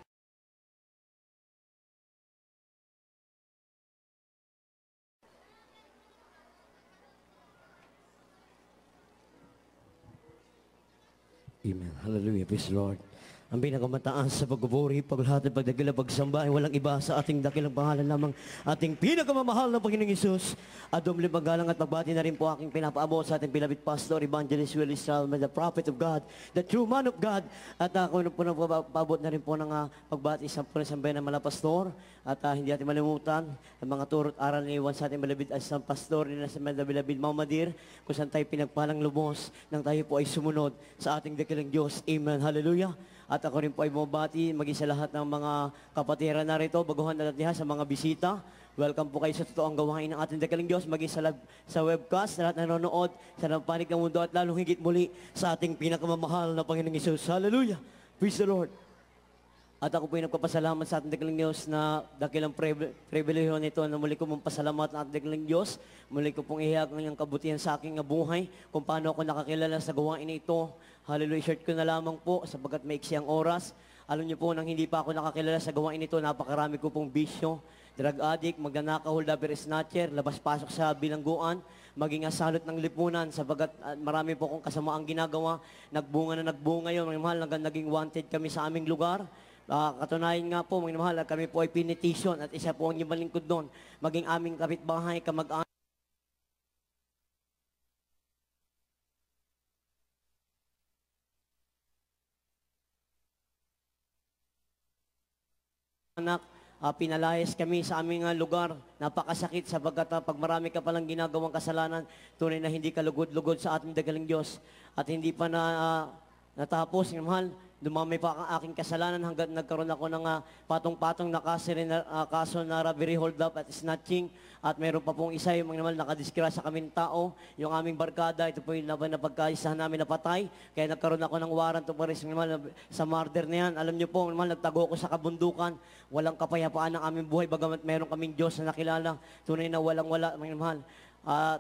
Amen. Hallelujah. Praise the Lord. Ang pinakamataas sa pagpupuri, paglahati, pagdagila, pagsamba ay walang iba sa ating dakilang pangalan lamang ating pinakamamahal na Panginoong Isus. Adumli paggalang at pagbati na rin po aking pinapaabot sa ating beloved pastor, Evangelist Willis Salman, the prophet of God, the true man of God. At ako po nagpaabot na rin po ng pagbati sa sambayan ng mga pastor. At hindi natin malimutan ang mga turot aral ni Iwan sa ating beloved as pastor ni sa beloved Mama Dir, kung saan tayo pinagpalang lubos nang tayo po ay sumunod sa ating dakilang Diyos. Amen. Hallelujah. At ako rin po ay bumabati, maging sa lahat ng mga kapatiran na rito, baguhan na natin sa mga bisita. Welcome po kayo sa totoong gawain ng ating dakilang Diyos, maging sa webcast, sa lahat na nanonood, sa panig ng mundo, at lalong higit muli sa ating pinakamamahal na Panginoong Isus. Hallelujah! Praise the Lord! At ako po ay nagpapasalamat sa ating dakilang Diyos na dakilang pribilehiyo nito na muli ko mong pasalamat ng ating dakilang Diyos. Muli ko pong ihiyag ang iyong kabutihan sa aking buhay kung paano ako nakakilala sa gawain ito. Hallelujah, short ko na lamang po sapagkat may iksiyang oras. Alam niyo po, nang hindi pa ako nakakilala sa gawain ito, napakarami ko pong bisyo. Drug addict, magnanakaw, holdaper, snatcher, labas-pasok sa bilangguan, maging asalot ng lipunan sapagkat marami po akong kasamaang ginagawa. Nagbunga na nagbunga yun, mga mahal, naging wanted kami sa aming lugar. Katunayan nga po, mga mahal, kami po ay pinitisyon at isa po ang yung malingkod doon, maging aming kapitbahay, kamag-anak. Pinalayas kami sa aming lugar. Napakasakit sapagkat pag marami ka palang ginagawang kasalanan, tunay na hindi ka lugod-lugod sa ating dagaling Diyos. At hindi pa natapos, mahal, dumami pa ang aking kasalanan hanggang nagkaroon ako ng patong-patong na kaso na robbery, hold up at snatching. At meron pa pong isa yung mga naman nakadisgrasya kaming tao. Yung aming barkada, ito po yung laban na pagkaisahan namin na patay. Kaya nagkaroon ako ng warrant of arrest sa murder na yan. Alam niyo po, naman, nagtago ako sa kabundukan. Walang kapayapaan ng aming buhay. Bagamat meron kaming Diyos na nakilala. Tunay na walang-wala, mga mahal. At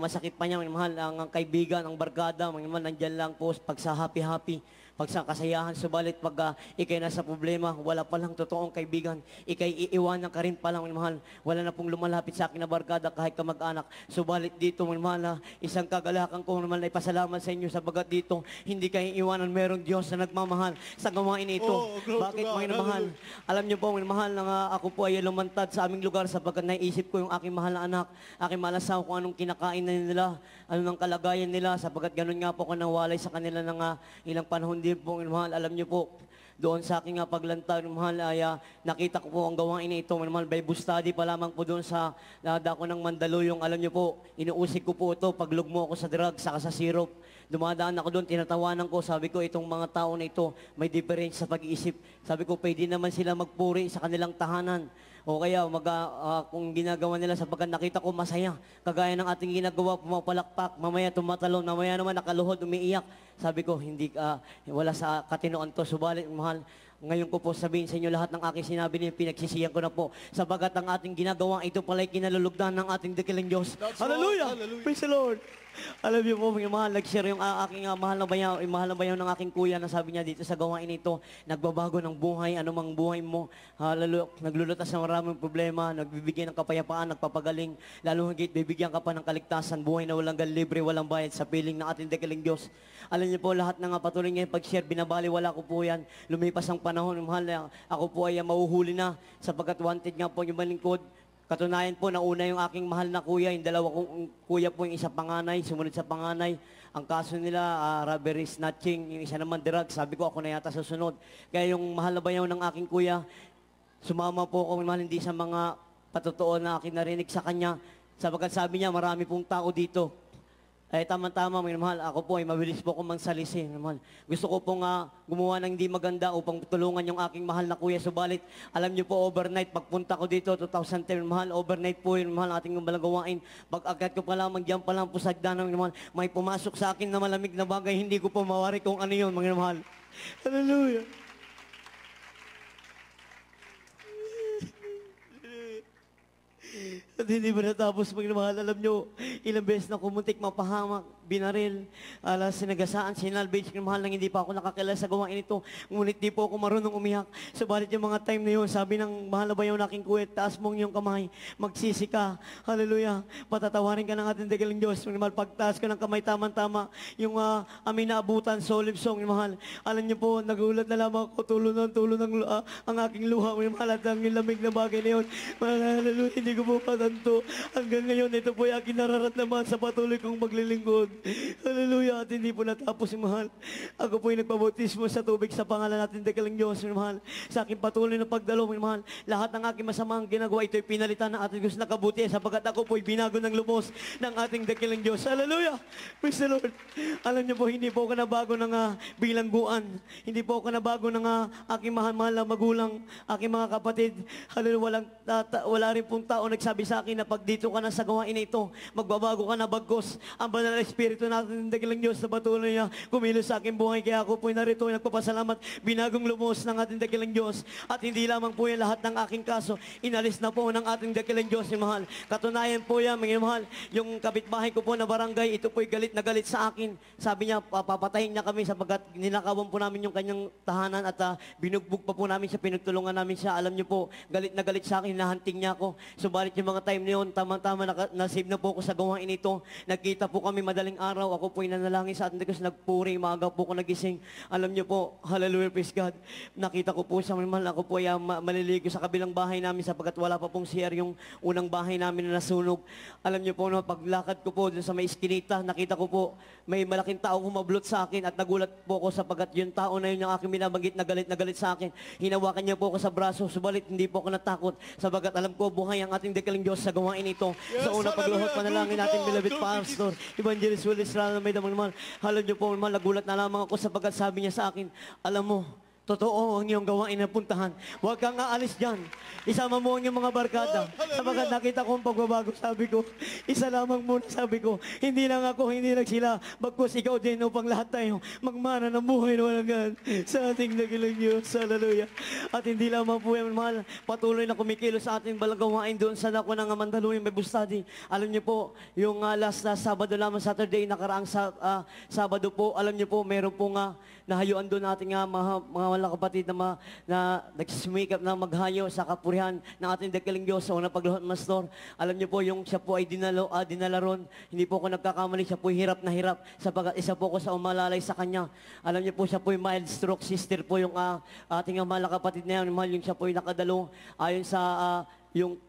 masakit pa niya, mga mahal, ang kaibigan, ang barkada, mga mahal, nandyan lang po pag sa happy-happy. Pag sa kasayahan, subalit pag ikay nasa problema, wala palang totoong kaibigan. Ikay iiwanan ka rin palang, mahal. Wala na pong lumalapit sa akin na barkada kahit kamag-anak. Subalit dito, mahal, isang kagalakan ko naman ay pasalamat sa inyo sabagat dito, hindi kayo iiwanan. Merong Diyos na nagmamahal sa gawain ito. Bakit, mga mahal? Alam niyo po, mga mahal, na ako po ay lumantad sa aming lugar sapagkat naisip ko yung aking mahal na anak, aking mahal na asawa, kung anong kinakain na nila, anong kalagayan nila, sapagkat ganun nga po ako nawalay sa kanila ng ilang panahon din po, mahal. Alam niyo po, doon sa aking paglantad, mahal, ay nakita ko po ang gawain na ito, mahal, Bible study pa lamang po doon sa dako ng Mandaluyong. Alam niyo po, inuusig ko po ito pag lugmo ako sa drugs, saka sa syrup. Dumadaan ako doon, tinatawanan ko, sabi ko, itong mga tao na ito, may difference sa pag-iisip. Sabi ko, pwede naman sila magpuri sa kanilang tahanan. O kaya, kung ginagawa nila sapagkat nakita ko masaya, kagaya ng ating ginagawa, pumapalakpak, mamaya tumatalon, mamaya naman nakaluhod, umiiyak. Sabi ko, wala sa katinoan to. Subalit, mahal, ngayon ko po sabihin sa inyo lahat ng aking sinabi niyo, pinagsisiyan ko na po. Sabagat ang ating ginagawa, ito pala'y kinalulugdan ng ating dakilang Diyos. Hallelujah! Praise the Lord! Alam niyo po, mga mahal, nag-share yung aking mahal na bayaw ng aking kuya na sabi niya dito sa gawain ito, nagbabago ng buhay, anumang buhay mo, naglulutas ng maraming problema, nagbibigay ng kapayapaan, nagpapagaling, lalo higit, bibigyan ka pa ng kaligtasan, buhay na walang libre, walang bayad sa piling ng ating dakilang Diyos. Alam niyo po, lahat ng patuloy ngayon pag-share, binabaliwala ko po yan, lumipas ang panahon, mahal, ako po ay mauhuli na, sapagkat wanted nga po yung malingkod. Katunayan po, nauna yung aking mahal na kuya, yung dalawa kong kuya po, yung isa panganay, sumunod sa panganay. Ang kaso nila, robbery, snatching, yung isa naman drug, sabi ko ako na yata susunod. Kaya yung mahal na bayaw ng aking kuya, sumama po ako mahal hindi sa mga patotoo na aking narinig sa kanya. Sapagkat sabi niya, marami pong tao dito. Eh, tama-tama, mga mahal, ako po ay mabilis po akong mangsalisi. Mahal. Gusto ko pong gumawa ng hindi maganda upang tulungan yung aking mahal na kuya. Subalit, alam niyo po, overnight, pagpunta ko dito, 2010, mahal, overnight po yun, mahal, ating malagawain. Pag-agat ko pa lamang, diyan pa lang po sa hagdanan, mahal, may pumasok sa akin na malamig na bagay, hindi ko po mawari kung ano yun, mga mahal. Hallelujah. At hindi ba natapos, mga mahal, alam nyo, ilang beses na kumuntik mapahamak, binaril, sinagasaan, sinalvage, mga mahal, nang hindi pa ako nakakilala sa gawain ito. Ngunit di po ako marunong umiyak. Subalit yung mga time na yun, sabi ng mahal na bayaw na aking kuya, taas mong iyong kamay, magsisi ka. Hallelujah. Patatawarin ka ng ating dakilang Diyos. Mga mahal, pagtaas ko ng kamay, tama-tama, yung amin naabutan, solemn song, mga mahal. Alam niyo po, nagulat na lamang ako, tulo ng ang aking luha, mga mahal, at ang lamig na bagay na yun. Hallelujah, hindi ko po patanto. Hanggang ngayon, ito po yung aking nararamdaman sa patuloy kong maglilingkod. Hallelujah. At hindi po natapos, mahal. Ako po yung nagpabautismo sa tubig sa pangalan natin, dakilang Diyos, mahal. Sa aking patuloy na pagdalo, mahal. Lahat ng aking masamang ginagawa, ito'y pinalitan ng ating Diyos na kabuti, sapagkat ako po'y binago ng lumos ng ating dakilang Diyos. Hallelujah. Praise the Lord. Alam niyo po, hindi po ako nabago ng bilangguan. Hindi po ako nabago ng aking mahal na magulang, aking mga kapatid. Hallelujah. Wala rin pong tao nagsabi sa akin na pag dito ka na sa gawain na ito, magbabago ka na bagkos. Ang banal na Espiritu natin, dakilang Diyos, na patuloy niya kumilos sa aking buhay. Kaya ako po'y narito, nagpapasalamat, binagong lumos ng ating dakilang Diyos. At hindi lamang po yan lahat ng aking kaso, inalis na po ng ating dakilang Diyos, yung mahal. Katunayan po yan, mga mahal, yung kapitbahay ko po na barangay, ito po'y galit na galit sa akin. Sabi niya, papatayin niya kami sapagkat ninakawan po namin yung kanyang tahanan at binugbog pa po namin siya, pinagtulungan namin siya. Alam niyo po, galit na galit sa akin, nahanting niya ako. Subalit yung mga time na yun, tama-tama nasave na po ako sa gawain ito. Nagkita po kami madaling araw, ako po'y nanalangin sa ating Diyos, nagpuri, maaga po ako nagising. Alam niyo po, hallelujah, praise God. Nakita ko po siya, mahal, ako po ay maliligo sa kabilang bahay namin sapagkat wala pa pong CR yung unang bahay namin na nasunog. Alam niyo po, no, paglakad ko po dun sa may iskinita, nakita ko po, may malaking tao humablot sa akin at nagulat po ako sapagkat yung tao na yun yung aking binabanggit na galit sa akin. Hinawakan niya po ako sa braso, subalit hindi po ako natakot sapagkat alam ko buhay ang ating dakilang Diyos sa gawain ito. Sa unang pagluhod, panalangin natin, beloved pastor, Evangelist Willis Rana, may damang naman. Alam niyo po, nagulat na lamang ako sapagkat sabi niya sa akin, alam mo, totoo ang iyong gawain na puntahan. Huwag kang aalis dyan. Isama mo ang iyong mga barkada. Sapagkat nakita ko ang pagbabago, sabi ko, isa lamang muna, sabi ko, hindi lang ako, hindi lang sila, bagkus ikaw din upang lahat tayo magmana ng buhay na walang gan sa ating dakilang Diyos. Hallelujah. At hindi lamang po yan, mahal, patuloy na kumikilos sa ating balagawain doon sa dako ng Mandaluyong Bible Study. Alam niyo po, yung last na Sabado lamang, Saturday, nakaraang Sabado po, alam niyo po, meron po nahayuan doon natin mga kapatid na nagsisumikap na maghayo sa kapurihan ng ating dakilang Diyos sa unang pagluhod, Mastor. Alam niyo po, yung siya po ay dinalaron, hindi po ako nagkakamali, siya po hirap na hirap sapagkat isa po ako sa umalalay sa kanya. Alam niyo po, siya po ay mild stroke sister po yung ating mahal na kapatid na yun, yung siya po ay nakadalo ayon sa yung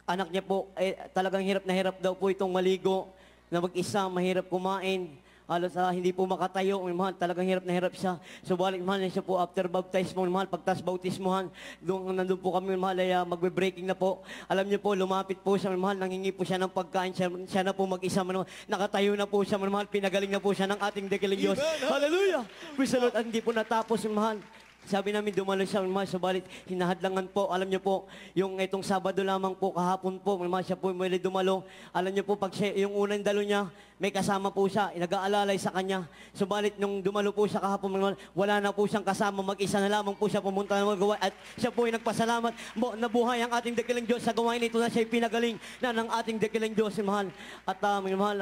anak niya po, talagang hirap na hirap daw po itong maligo na mag-isa, mahirap kumain. halos hindi po makatayo, minamahal, talagang hirap na hirap siya. Subalit, minamahal, siya po after baptismo, minamahal, pagtas bautismohan, nandun po kami, minamahal, ay magbe-breaking na po. Alam niyo po, lumapit po siya, minamahal, nangingi po siya ng pagkain, siya na po mag-isa, minamahal, nakatayo na po siya, minamahal, pinagaling na po siya ng ating dakilang Diyos. Hallelujah! Praise the Lord. At hindi po natapos, minamahal. Sabi namin, dumalo siya, minamahal, subalit, hinahadlangan po. Alam niyo po, yung itong Sabado lamang po, kahapon po, minamahal, siya po muli dumalo. Alam niyo po, pag siya, yung unang dalo niya, may kasama po siya, nag-aalalay sa kanya. Subalit, nung dumalo po siya kahapon, minamahal, wala na po siyang kasama, mag-isa na lamang po siya pumunta ng magawa. At siya po ay nagpasalamat, nabuhay ang ating dakilang Diyos sa gawain ito na siya pinagaling na ng ating dakilang Diyos, minamahal. At minamahal,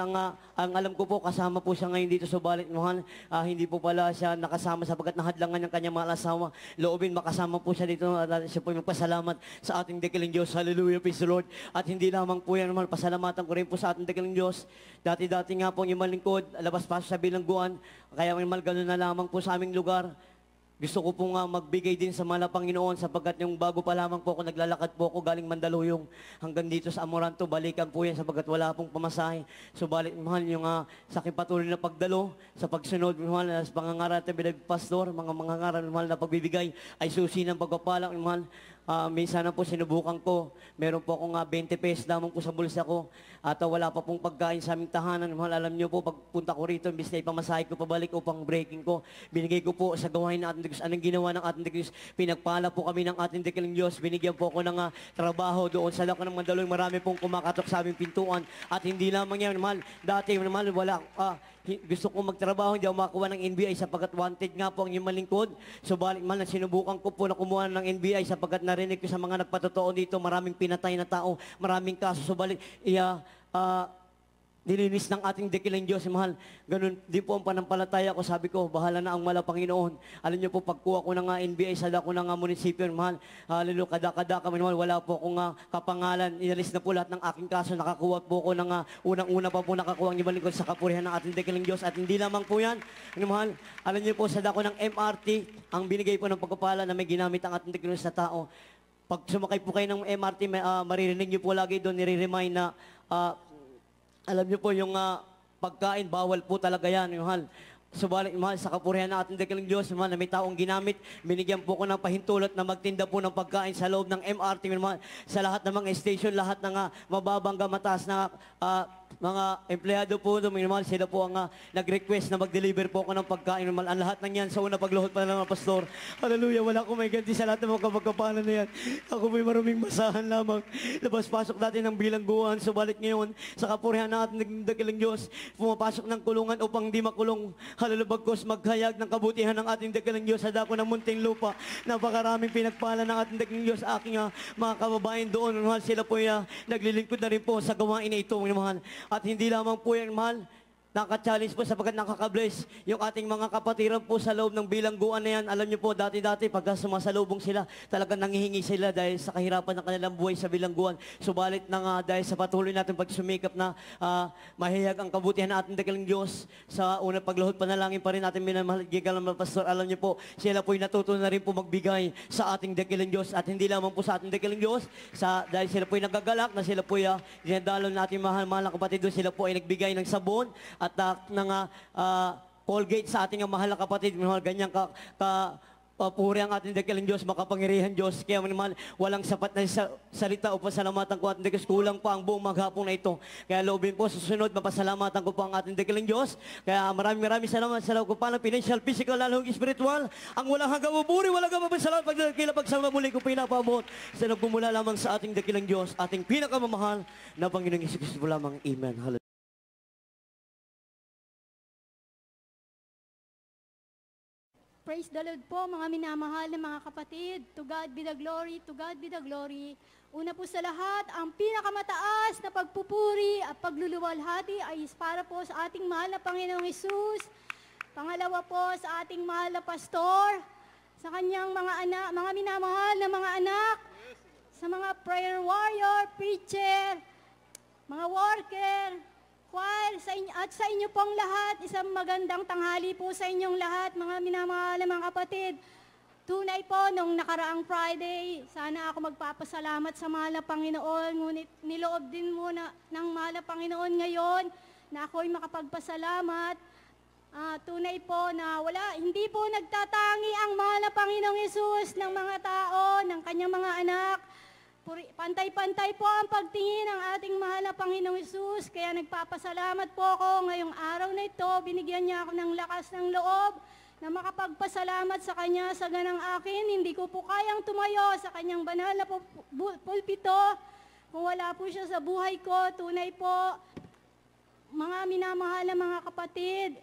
ang alam ko po, kasama po siya ngayon dito, subalit, minamahal, hindi po pala siya nakasama sapagkat nahadlangan ng kanyang mga asawa. Loobin, makasama po siya dito at siya po magpasalamat sa ating dakilang Diyos. Hallelujah, praise the Lord. At hindi lamang po yan, pasalamatan ko rin po sa ating dakilang Diyos. Dati-dati nga po yung malingkod, labas-pasok sa bilangguan, kaya mal ganun na lamang po sa aming lugar. Gusto ko po nga magbigay din sa mahal na Panginoon sapagkat yung bago pa lamang po ako, naglalakad po ako galing Mandaluyong hanggang dito sa Amoranto, balikan po yan sapagkat wala pong pamasahe. Subalit, mahal, yung sa aking patuloy na pagdalo, sa pagsunod, mahal, sa pangangaral na pinagpastor, mga mangangaral, mahal, na pagbibigay, ay susi ng pagpapalang, mahal. Minsan na po sinubukan ko. Meron po akong 20 pesos lamang po sa bulsa ko. At wala pa pong pagkain sa aming tahanan. Mahal, alam niyo po, pagpunta ko rito, imbis na ipamasahe ko pabalik upang breaking ko, binigay ko po sa gawain ng ating Diyos. Anong ginawa ng ating Diyos? Pinagpala po kami ng ating dakilang Diyos. Binigyan po ako ng trabaho doon sa lako ng Mandaluyong. Marami pong kumakatok sa aming pintuan. At hindi lamang yan, mahal. Dati, mahal, wala, gusto ko magtrabaho, hindi ako makakuha ng NBI sapagkat wanted nga po ang inyong malingkod. Subalit, mahal, na sinubukan ko po na kumuha ng NBI sapagkat narinig ko sa mga nagpatotoo dito, maraming pinatay na tao, maraming kaso. Subalit, nilinis ng ating dakilang Diyos, mahal. Ganun din po ang panampalataya ko. Sabi ko, bahala na ang mala Panginoon. Alam niyo po, pagkuha ko ng NBI sa dako ng munisipyo, mahal, hallelujah, kada kami, mahal, wala po akong kapangalan. Inalis na po lahat ng aking kaso. Nakakuha po ko ng unang-una pa po nakakuha ang ibalingkod sa kapurihan ng ating dakilang Diyos. At hindi lamang po yan, mahal, alam niyo po, sa dako ng MRT, ang binigay po ng pagpapala na may ginamit ang ating dakilang sa tao. Pag sumakay po kayo ng MRT, maririnig niyo po lagi doon, nire-remind na, alam niyo po, yung pagkain, bawal po talaga yan, mahal. Subalit, mahal, sa kapurihan ng ating dakilang Diyos, mahal, na may taong ginamit, binigyan po ko ng pahintulot na magtinda po ng pagkain sa loob ng MRT, mahal, sa lahat ng mga station, lahat ng mababang mataas na mga empleyado po doon, mahal, sila po ang nag-request na mag-deliver po ako ng pagkain, mahal. Ang lahat ng yan, sa una pagluhod pa lang ng pastor. Hallelujah, wala akong may ganti sa lahat ng mga kapagkapalan na yan. Ako may maruming masahan lamang. Labas-pasok dati ng bilangguan, subalit ngayon, sa kapurihan ng ating dakilang Diyos, pumapasok ng kulungan upang di makulong. Hallelujah, bagkos maghayag ng kabutihan ng ating dakilang Diyos sa dako ng munting lupa. Napakaraming pinagpala ng ating dakilang Diyos. Aking mga kababayan doon, mahal, sila po naglilingkod na rin po sa gawain na ito, mahal. At hindi lamang po yan, mahal, nakaka-challenge po sapagkat nakaka-bless yung ating mga kapatiran po sa loob ng bilangguan na yan. Alam niyo po, dati-dati pagka sumasalubong sila, talagang nangihingi sila dahil sa kahirapan ng kanilang buhay sa bilangguan. Subalit na dahil sa patuloy natin pagsumikap na mahihag ang kabutihan ng ating dakilang Diyos, sa unang pagluhod panalangin pa rin natin minamahagigan ng mga pastor. Alam niyo po, sila po natuto na rin po magbigay sa ating dakilang Diyos. At hindi lamang po sa ating dakilang Diyos, dahil sila po nagagalak na sila po dinadalo natin mahal-mahal na kapatid doon, sila po ay nagbigay ng sabon at ng Colgate sa ating mahal na kapatid. Mahal, ganyan puri ang ating dakilang Diyos, makapangyarihan Diyos. Kaya mahal, walang sapat na salita upang salamatan ko ating dakilang Diyos. Kulang pa ang buong maghapon na ito. Kaya loobin po, susunod, mapasalamatan ko po ang ating dakilang Diyos. Kaya maraming salamat sa loob ko pa ng financial, physical, lalong spiritual. Ang walang hanggang buburi, walang hanggang salamat pagkakila pagsama muli ko pinapabot sa nagpumula lamang sa ating dakilang Diyos, ating pinakamamahal na Panginoong Hesus Kristo lamang. Amen. Hallelujah. Praise the Lord po, mga minamahal na mga kapatid. To God be the glory, to God be the glory. Una po sa lahat, ang pinakamataas na pagpupuri at pagluluwalhati ay para po sa ating mahal na Panginoong Hesus. Pangalawa po sa ating mahal na pastor, sa kanyang mga anak, mga minamahal na mga anak, sa mga prayer warrior, preacher, mga worker, choir, at sa inyo pong lahat, isang magandang tanghali po sa inyong lahat, mga minamahal na mga kapatid. Tunay po, nung nakaraang Friday, sana ako magpapasalamat sa mahal na Panginoon, ngunit niloob din muna ng mahal na Panginoon ngayon na ako'y makapagpasalamat Tunay po na hindi po nagtatangi ang mahal na Panginoong Hesus ng mga tao, ng kanyang mga anak. Pantay-pantay po ang pagtingin ng ating mahal na Panginoong Hesus. Kaya nagpapasalamat po ako ngayong araw na ito. Binigyan niya ako ng lakas ng loob na makapagpasalamat sa Kanya sa ganang akin. Hindi ko po kayang tumayo sa Kanyang banal na pulpito kung wala po siya sa buhay ko. Tunay po, mga minamahal na mga kapatid,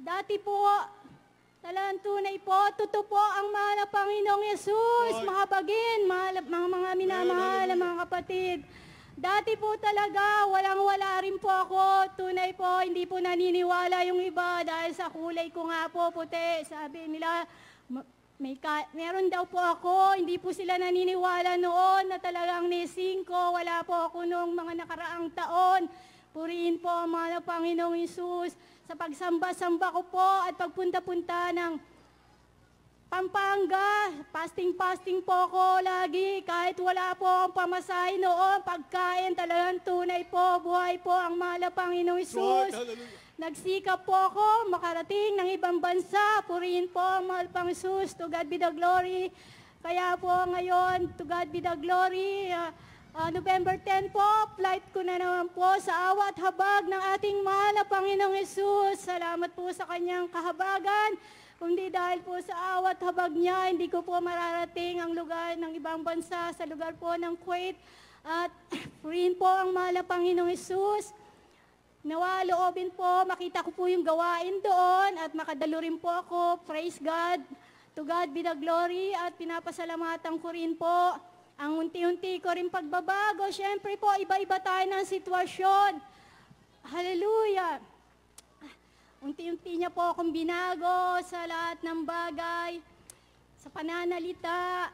dati po, talagang tunay po, totoo po ang mahal na Panginoong Yesus, mahabagin, mga minamahal na mga kapatid. Dati po talaga, walang-wala rin po ako. Tunay po, hindi po naniniwala yung iba dahil sa kulay ko nga po, puti. Sabi nila, meron daw po ako. Hindi po sila naniniwala noon na talagang nising ko. Wala po ako noong mga nakaraang taon. Purihin po ang mahal na Panginoong Hesus. Sa pagsamba-samba ko po at pagpunta-punta ng Pampanga, fasting po ako lagi. Kahit wala po akong pamasahe noon, pagkain talagang tunay po, buhay po ang mahal na Panginoong Hesus. Nagsikap po ako makarating ng ibang bansa. Purihin po ang mahal pang Hesus. To God be the glory. Kaya po ngayon, to God be the glory. November 10 po, flight ko na naman po sa awat habag ng ating mahal na Panginoong Hesus. Salamat po sa kanyang kahabagan. Kundi dahil po sa awat habag niya, hindi ko po mararating ang lugar ng ibang bansa sa lugar po ng Kuwait. At purihin po ang mahal na Panginoong Hesus. Nawa loobin po, makita ko po yung gawain doon at makadalo rin po ako. Praise God. To God be the glory at pinapasalamatan ko rin po ang unti-unti ko rin pagbabago. Siyempre po, iba-iba tayo ng sitwasyon. Hallelujah. Unti-unti niya po akong binago sa lahat ng bagay, sa pananalita.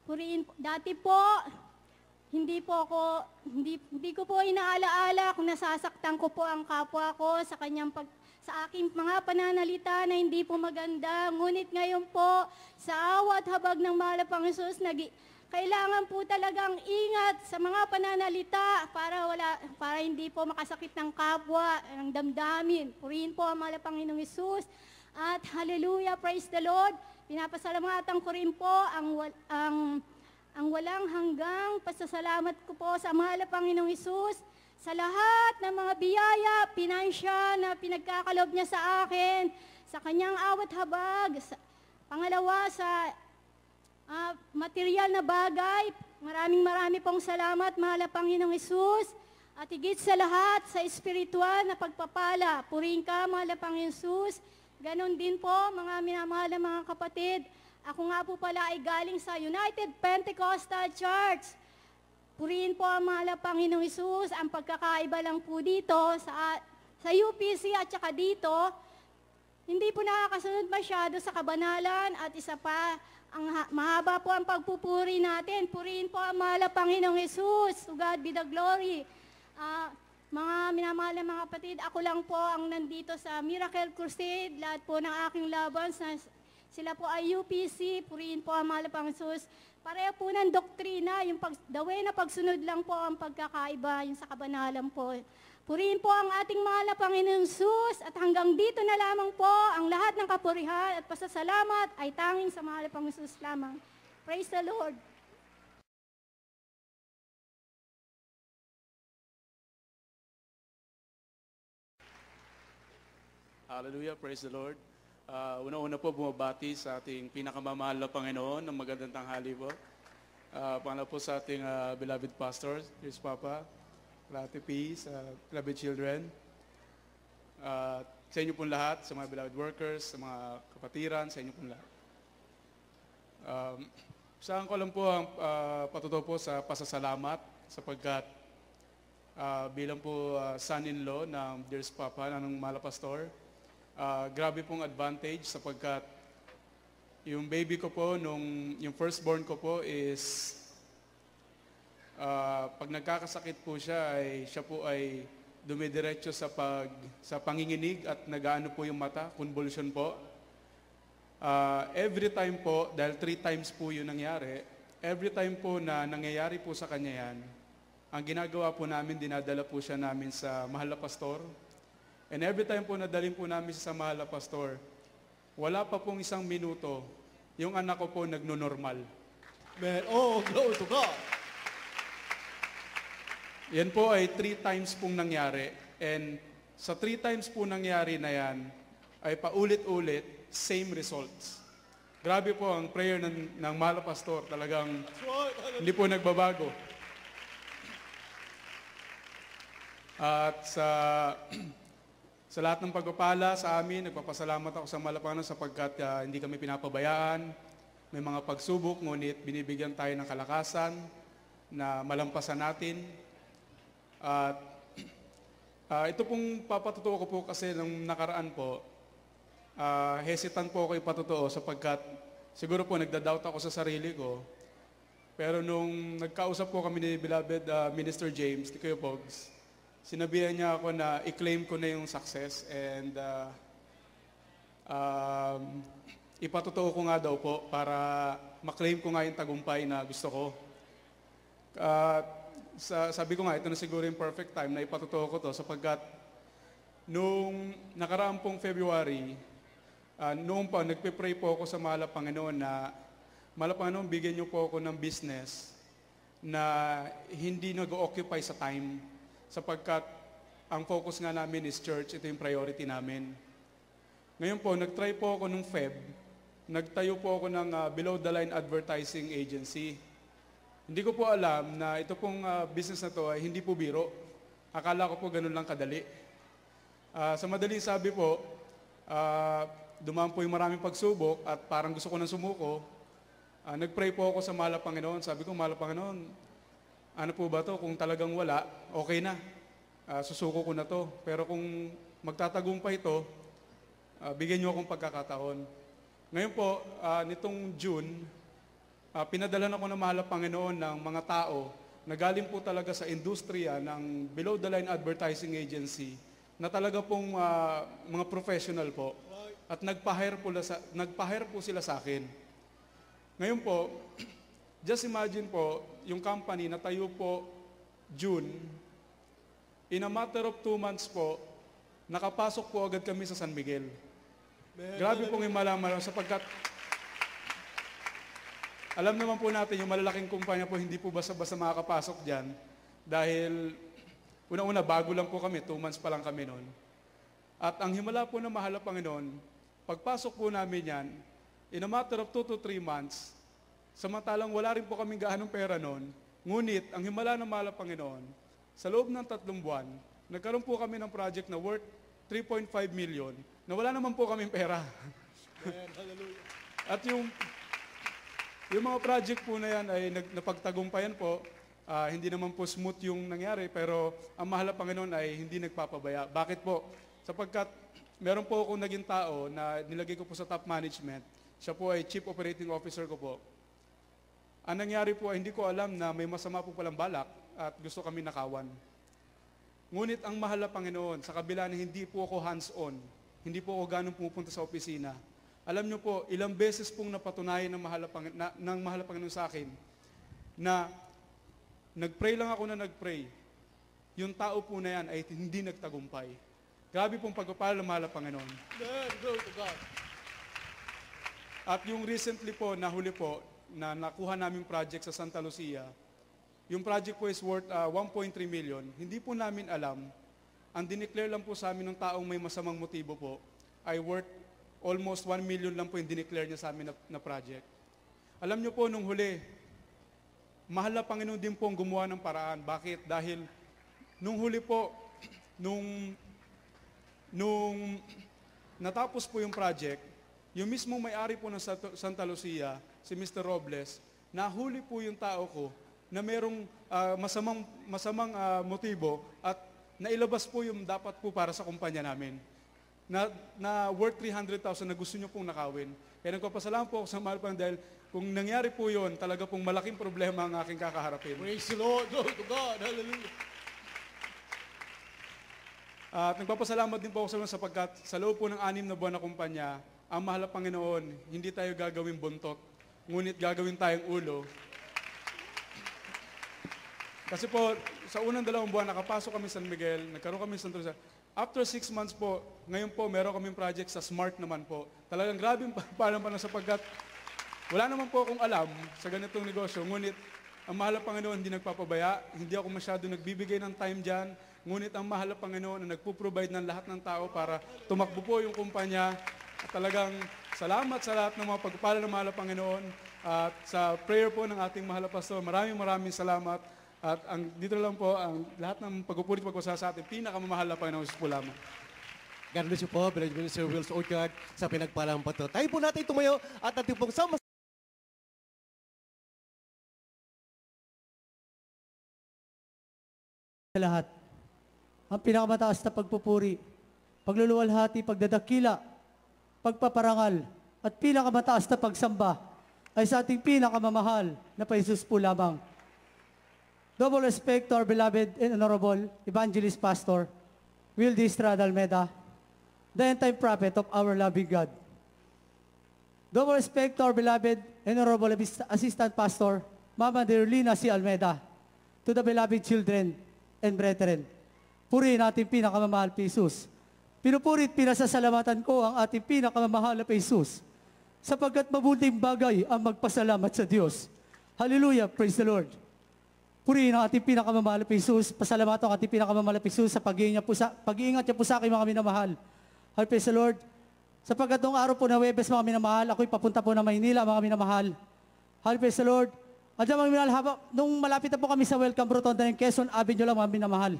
Purihin po. Dati po, hindi ko po inaalaala kung nasasaktan ko po ang kapwa ko sa aking mga pananalita na hindi po maganda. Ngunit ngayon po, sa awat habag ng mahal na Panginoon, kailangan po talagang ingat sa mga pananalita para hindi po makasakit ng kapwa, ng damdamin. Purihin po ang mahal na Panginoong Hesus. At hallelujah, praise the Lord. Pinapasalamatan ko rin po ang walang hanggang pasasalamat ko po sa mahal na Panginoong Hesus sa lahat ng mga biyaya, pinansya na pinagkakalob niya sa akin, sa kanyang awat habag. Pangalawa, sa material na bagay. Maraming pong salamat, mahal na Panginoong Hesus. At higit sa lahat, sa espiritual na pagpapala. Purihin ka, mahal na Panginoong Hesus. Ganon din po, mga minamahal na mga kapatid. Ako nga po pala ay galing sa United Pentecostal Church. Purihin po ang mahal na Panginoong Hesus. Ang pagkakaiba lang po dito sa UPC at saka dito, hindi po nakakasunod masyado sa kabanalan at isa pa, mahaba po ang pagpupuri natin. Purihin po ang mahal na Panginoong Hesus. To God be the glory. Mga minamahal na mga kapatid, ako lang po ang nandito sa Miracle Crusade. Lahat po ng aking laban, sila po ay UPC. Purihin po ang mahal na Panginoong Hesus. Pareho po ng doktrina, the way na pagsunod lang po ang pagkakaiba, yung sa kabanalan po. Purihin po ang ating mahal na Panginoong Hesus at hanggang dito na lamang po ang lahat ng kapurihan at pasasalamat ay tanging sa mahal na Panginoong Hesus lamang. Praise the Lord. Hallelujah, praise the Lord. Una-una po bumabati sa ating pinakamamahal na Panginoon ng magandang tanghali po. Pangalawa po sa ating beloved pastors, Chris Papa, Latte Peace, beloved children. Sa inyo pong lahat, sa mga beloved workers, sa mga kapatiran, sa inyo pong lahat. Saan ko lang po ang patuto po sa pasasalamat sapagkat bilang po son-in-law ng Dear's Papa, ng Mahal na Pastor, grabe pong advantage sapagkat yung baby ko po, yung firstborn ko po is pag nagkakasakit po siya ay dumidiretso sa panginginig at nagaano po yung mata, convulsion po. Every time po, dahil 3 times po yun nangyari, every time po na nangyayari po sa kanya yan, ang ginagawa po namin, dinadala po siya namin sa Mahal na Pastor. And every time po nadalhin po namin siya sa mahal na pastor, wala pa pong 1 minuto, yung anak ko po nagno-normal. Man, oh, glory to God. Yan po ay 3 times pong nangyari. And sa 3 times po nangyari na yan, ay paulit-ulit, same results. Grabe po ang prayer ng mahal na pastor. Talagang hindi po nagbabago. At sa lahat ng pagpapala sa amin, nagpapasalamat ako sa mahal na Panginoon sapagkat hindi kami pinapabayaan. May mga pagsubok, ngunit binibigyan tayo ng kalakasan na malampasan natin. At ito pong papatutuo ko po kasi nung nakaraan po, hesitant po ako ipatutuo sapagkat siguro po nagda-doubt ako sa sarili ko. Pero nung nagkausap po kami ni beloved Minister James, ni Kuya Pogs, sinabihan niya ako na i-claim ko na yung success and ipatutuo ko nga daw po para ma-claim ko nga yung tagumpay na gusto ko. Sabi ko nga, ito na siguro yung perfect time na ipatutuo ko to sapagkat nung nakaraang pong February, noong pa, nagpe-pray po ako sa mahal na Panginoon na mahal na Panginoon, bigyan niyo po ako ng business na hindi nag-occupy sa time sapagkat ang focus nga namin is church, ito yung priority namin. Ngayon po, nag-try po ako nung Feb, nagtayo po ako ng below the line advertising agency. Hindi ko po alam na ito pong business na to ay hindi po biro. Akala ko po ganun lang kadali. Sa madaling sabi po, dumaan po yung maraming pagsubok at parang gusto ko nang sumuko. Nag-pray po ako sa mahal na Panginoon. Sabi ko, mahal na Panginoon, ano po ba to? Kung talagang wala, okay na. Susuko ko na to. Pero kung magtatagumpay ito, bigyan niyo akong pagkakataon. Ngayon po, nitong June, pinadala ako ng mahal na Panginoon ng mga tao na galing po talaga sa industriya ng below the line advertising agency na talaga pong mga professional po. At nagpa-hire po sila sa akin. Ngayon po, just imagine po, yung company natayo po June, in a matter of 2 months po, nakapasok po agad kami sa San Miguel. Grabe pong imalaman sapagkat alam naman po natin yung malalaking kumpanya po hindi po basta-basta makakapasok dyan dahil una-una bago lang po kami, 2 months pa lang kami noon. At ang himala po ng mahal na Panginoon, pagpasok po namin yan, in a matter of 2 to 3 months, samantalang wala rin po kaming gaanong pera noon, ngunit ang himala ng mahal na Panginoon, sa loob ng 3 buwan, nagkaroon po kami ng project na worth 3.5 million na wala naman po kaming pera. At yung mga project po na yan ay napagtagumpayan po. Hindi naman po smooth yung nangyari, pero ang mahal na Panginoon ay hindi nagpapabaya. Bakit po? Sapagkat meron po akong naging tao na nilagay ko po sa top management. Siya po ay Chief Operating Officer ko po. Ang nangyari po ay hindi ko alam na may masama po palang balak at gusto kami nakawan. Ngunit ang mahal na Panginoon, sa kabila na hindi po ako hands-on, hindi po ako ganun pumupunta sa opisina, alam niyo po, ilang beses pong napatunayan ng mahal na Panginoon sa akin na nag-pray lang ako na nag-pray. Yung tao po na yan ay hindi nagtagumpay. Grabe pong pagpapala ng mahal na Panginoon. Glory to God. At yung recently po, nahuli po, na nakuha namin project sa Santa Lucia, yung project po is worth 1.3 million. Hindi po namin alam, ang dineclare lang po sa amin ng taong may masamang motibo po, ay worth almost 1 million lang po yung dineclare niya sa amin na project. Alam niyo po, nung huli, mahal na Panginoon din po ang gumawa ng paraan. Bakit? Dahil nung huli po, nung natapos po yung project, yung mismong may-ari po ng Santa Lucia, si Mr. Robles, nahuli po yung tao ko na merong masamang motibo at nailabas po yung dapat po para sa kumpanya namin na worth 300,000 na gusto nyo pong nakawin. Kaya nagpapasalamat po ako sa mahal Panginoon dahil kung nangyari po yun, talaga pong malaking problema ang aking kakaharapin. Praise the Lord. Glory to God. Hallelujah. At nagpapasalamat din po ako sa mga sapagkat sa loob po ng 6 na buwan na kumpanya, ang mahal na Panginoon, hindi tayo gagawin buntot, ngunit gagawin tayong ulo. Kasi po, sa unang 2 buwan, nakapasok kami sa San Miguel, nagkaroon kami sa Santa Rosa. after 6 months po, ngayon po, meron kaming project sa Smart naman po. Talagang grabe yung panampanan sapagkat wala naman po akong alam sa ganitong negosyo. Ngunit, ang mahal na Panginoon hindi nagpapabaya. Hindi ako masyado nagbibigay ng time dyan. Ngunit ang mahal na Panginoon na nagpo-provide ng lahat ng tao para tumakbo po yung kumpanya. At talagang salamat sa lahat ng mga pagpapala ng mahal na Panginoon. At sa prayer po ng ating mahal na pastor, maraming salamat. At dito lang po, ang lahat ng pagpupuri at pagpasalamat sa ating pinakamamahal na Panginoon po lamang. God bless you po, Brother Minister Wills Orchard, sa pinagpalang pato. Tayo po natin tumayo at ating pong sama sa lahat. Ang pinakamataas na pagpupuri, pagluluwalhati, pagdadakila, pagpaparangal, at pinakamataas na pagsamba ay sa ating pinakamamahal na Jesus po lamang. Double respect to our beloved and honorable Evangelist Pastor Will D. Estrada Almeda, the end-time prophet of our loving God. Double respect to our beloved and honorable Assistant Pastor Mama Derlina C. Almeda, to the beloved children and brethren. Purihin natin pinakamamahal na Jesus. Pinupurit, pinasasalamatan ko ang ating pinakamamahal na Jesus, sapagkat mabuting bagay ang magpasalamat sa Diyos. Hallelujah, praise the Lord. Purihin ang ating pinakamamahal na Jesus. Pasalamatan ang ating pinakamamahal na Jesus sa pag-iingat niya po sa aking mga minamahal. Hallelujah, praise the Lord. Sapagkat noong araw po na Webes, mga minamahal, ako'y papunta po na Maynila, mga minamahal. Hallelujah, praise the Lord. At dyan, mga minamahal, nung malapit na po kami sa Welcome Rotonda ng Quezon Avenue lang, mga minamahal.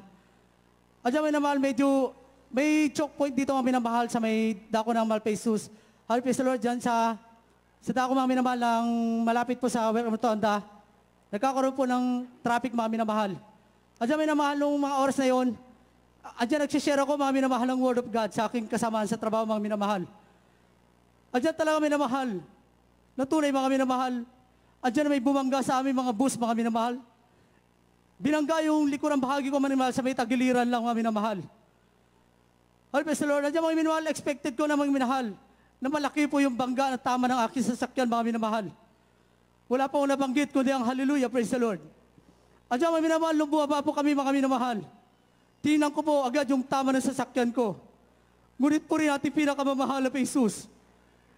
At dyan, mga minamahal, medyo may choke point dito, mga minamahal, sa may dako ng Malpesus. Hallelujah, praise the Lord, dyan sa dako, mga minamahal, ng malapit po sa Welcome Rotonda. Nagkakaroon po ng traffic, mga minamahal. At dyan, minamahal, nung mga oras na yon, at dyan nagsishare ako, mga minamahal, ng Word of God sa aking kasamaan sa trabaho, mga minamahal. At dyan talaga, minamahal, na tunay, mga minamahal. At dyan may bumangga sa aming mga bus, mga minamahal. Binangga yung likurang bahagi ko, mga minamahal, sa may tagiliran lang, mga minamahal. Hallelujah, the Lord. At dyan, mga minamahal, expected ko na, mga minamahal, na malaki po yung bangga na tama ng aking sasakyan, mga minamahal. Wala po akong nabanggit, kundi ang hallelujah, praise the Lord. At dyan, mga minamahal, nung bumaba po kami, mga minamahal, tingnan ko po agad yung tama ng sasakyan ko. Ngunit po rin natin pinakamamahal na Jesus.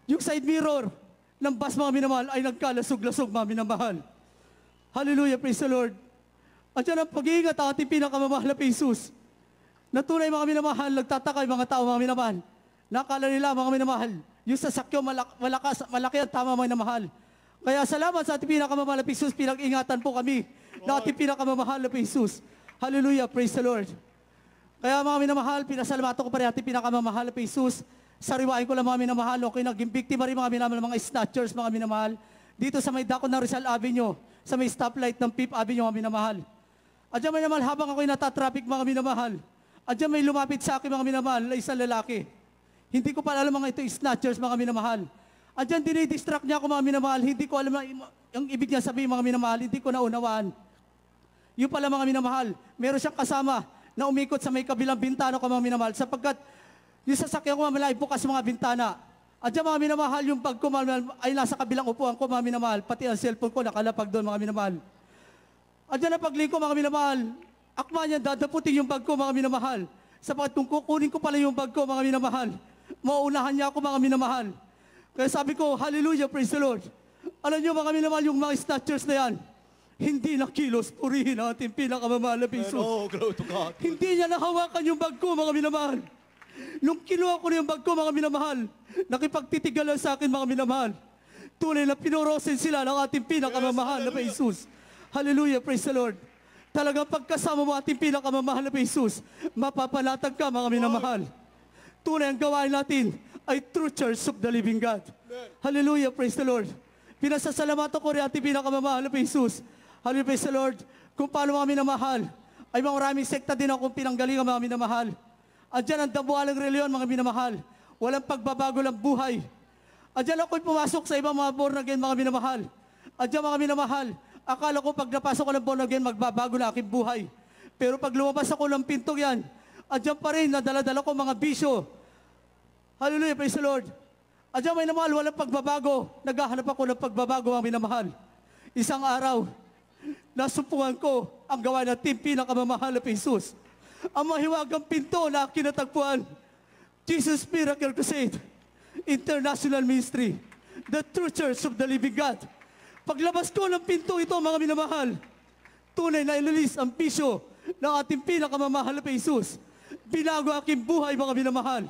Yung side mirror ng bus, mga minamahal, ay nagkalasog-lasog, mga minamahal. Hallelujah, praise the Lord. At yan ang pag-iingat ang ating pinakamamahal na Jesus. Na tunay, mga minamahal, nagtataka yung mga tao, mga minamahal. Nakala nila, mga minamahal, yung sasakyan malaki at tama, mga minamahal. Kaya salamat sa ating pinakamamahal na Jesus, pinag-ingatan po kami na ating pinakamamahal na Jesus. Hallelujah, praise the Lord. Kaya mga minamahal, pinasalamatan ko pa rin ating pinakamamahal na Jesus. Sariwain ko lang, mga minamahal, okay, naging biktima rin, mga minamahal, mga snatchers, mga minamahal. Dito sa may dako ng Rizal Avenue, sa may stoplight ng Fifth Avenue, mga minamahal. At dyan, mga minamahal, habang ako'y natatraffic, mga minamahal, at dyan may lumapit sa akin, mga minamahal, na isang lalaki. Hindi ko pa alam mga ito, snatchers, mga minamahal. At dyan, dinidistract niya ako, mga minamahal. Hindi ko alam ang ibig niya sabihin, mga minamahal. Hindi ko naunawaan. Yung pala, mga minamahal, meron siyang kasama na umikot sa may kabilang bintana ko, mga minamahal, sapagkat yung sasakyan ko, mga minamahal, bukas mga bintana. At dyan, mga minamahal, yung bag ko, mga minamahal, ay nasa kabilang upuan ko, mga minamahal, pati ang cellphone ko nakalapag doon, mga minamahal. At dyan, ang pagling ko, mga minamahal, akma niya, dadaputin yung bag ko, mga minamahal, sapagkat kung kukunin ko pala yung bag ko, mga minamahal, mauunahan niya ako, mga minamahal. Kaya sabi ko, hallelujah, praise the Lord. Alam niyo, mga minamahal, yung mga snatchers na yan, hindi na kilos, purihin natin pinakamamahal na Jesus. Oh, glory to God. Hindi niya nahawakan yung bag ko, mga minamahal. Nung kinuha ko na yung bag ko, mga minamahal, nakipagtitigalan sa akin, mga minamahal. Tunay na pinorosin sila ng ating pinakamamahal na Jesus. Hallelujah, praise the Lord. Talagang pagkasama mo ating pinakamamahal na Jesus, mapapanatag ka, mga minamahal. Tunay ang gawain natin ay true church of the living God. Hallelujah, praise the Lord. Pinasasalamatan ko rin ating pinakamamahal na Jesus. Hallelujah, praise the Lord. Kung paano, mga minamahal, ay maraming sekta din akong pinanggalingan, mga minamahal. At dyan ang dabuhalang reliyon, mga minamahal. Walang pagbabago ng buhay. At dyan ako'y pumasok sa ibang mga born again, mga minamahal. At dyan, mga minamahal, akala ko pag napasok ko ng born again, magbabago na aking buhay. Pero pag lumabas ako ng pintong yan, at dyan pa rin, nadala-dala ko mga bisyo. Hallelujah, praise the Lord. At dyan, mga minamahal, walang pagbabago. Naghahanap ako ng pagbabago, mga minamahal. Isang araw, nasumpungan ko ang gawa ng pinakamamahal na Jesus. ang mahiwagang pinto na kinatagpuan. Jesus Miracle Crusade International Ministry, the True Church of the Living God. Paglabas ko ng pinto ito, mga minamahal, tunay na ililis ang bisyo ng ating pinakamamahal na Jesus. Binago aking buhay, mga minamahal.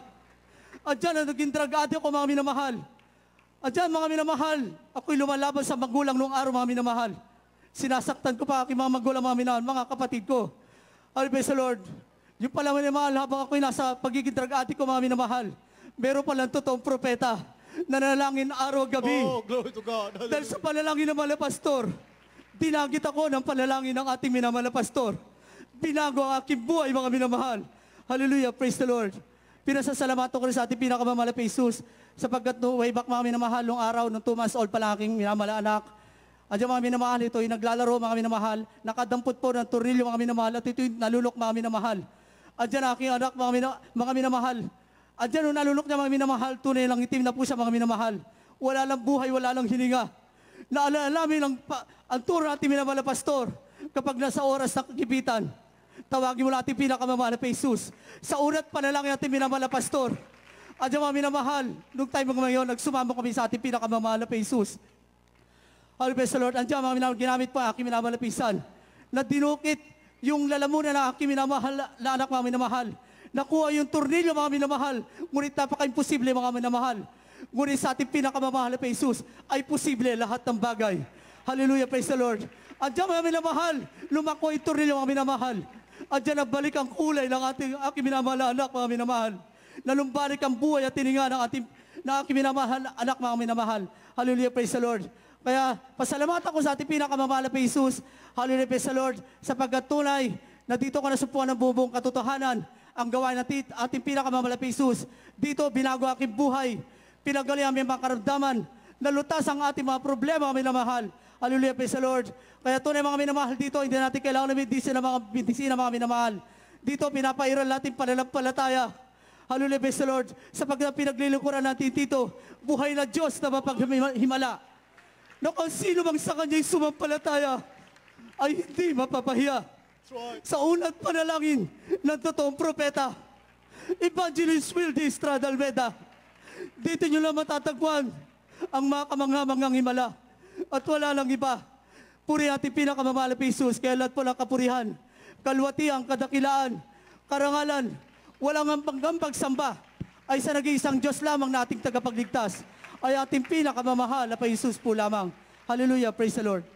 At dyan ang naging drug addict ko, mga minamahal. At dyan, mga minamahal, ako'y lumalaban sa magulang noong araw, mga minamahal. Sinasaktan ko pa aking mga magulang, mga minamahal, mga kapatid ko. Hallelujah sa Lord. Yung pala, mga minamahal, habang ako'y nasa pagiging drug addict ko, mga minamahal, meron palang totoong propeta, nanalangin araw-gabi. Oh, glory to God. Dahil sa panalangin ng mga pastor, dinagit ako ng panalangin ng ating minamahal na pastor. Binago ang aking buhay, mga minamahal. Hallelujah, praise the Lord. Pinasasalamatan ko rin sa ating pinakamamahal na Jesus, sapagkat no, way back, mga minamahal, nung araw, nung 2 months old pa lang aking minamahal anak. At yung mga minamahal, ito ay naglalaro, mga minamahal, nakadampot po ng turilyo, mga minamahal, at ito yung nalulok, mga minamahal. At dyan aking anak, mga minamahal. At dyan, nung nalulok niya, mga minamahal, tunay lang itim na po siya, mga minamahal. Wala lang buhay, wala lang hininga. Naalalamin ang turo natin minamahal na pastor, kapag nasa oras ng kagipitan, tawagin mo natin pinakamamahal na Jesus. Sa unat panalangin natin minamahal na pastor. At yung mga minamahal, nung time mga ngayon, nagsumama kami sa ating pinakamamahal na Jesus. Hallelujah sa Lord. Andiyan mga minamahal, ginamit pa aking minamahal na pisan, na dinukit yung lalamunan na aking minamahal na anak, mga minamahal. Nakuha yung tornilyo, mga minamahal. Ngunit napaka-imposible, mga minamahal. Ngunit sa ating pinakamamahal na Jesus, ay posible lahat ng bagay. Hallelujah, praise the Lord. Andiyan mga minamahal, lumakuha yung tornilyo, mga minamahal. Andiyan nagbalik ang kulay ng aking minamahal na anak, mga minamahal. Nalumbalik ang buhay at tininga ng aking minamahal na anak, mga minamahal. Hallelujah, praise the Lord. Kaya, pasalamatan ko sa ating pinakamamahal na Jesus. Hallelujah, praise the Lord. Sapagkat tunay, na dito ka nasupuan ng buong katotohanan, ang gawain natin, ating pinakamamahal na Jesus. Dito, binago aking buhay. Pinagaling ang mga karamdaman. Nalutas ang ating mga problema, mga minamahal. Hallelujah, praise the Lord. Kaya tunay, mga minamahal, dito, hindi natin kailangan ng medisina, mga minamahal. Dito, pinapairal natin pananampalataya. Hallelujah, praise the Lord. Sapagkat pinaglilingkuran natin dito, buhay na Diyos na mapaghimala. Na kung sino bang sa kanya'y sumampalataya, ay hindi mapapahiya. Sa unang panalangin ng totoong propeta, Evangelist Wildy Estrada Almeda, dito nyo lang matatagpuan ang mga kamanghamangang himala. At wala lang iba. Puri natin pinakamamahal na Jesus, kaya lahat po ng kapurihan, kalwatiang, kadakilaan, karangalan, walang hanggang pagsamba, ay sa nag-iisang Diyos lamang na ating tagapagligtas, ay ating pinakamamahal na Jesus po lamang. Hallelujah, praise the Lord.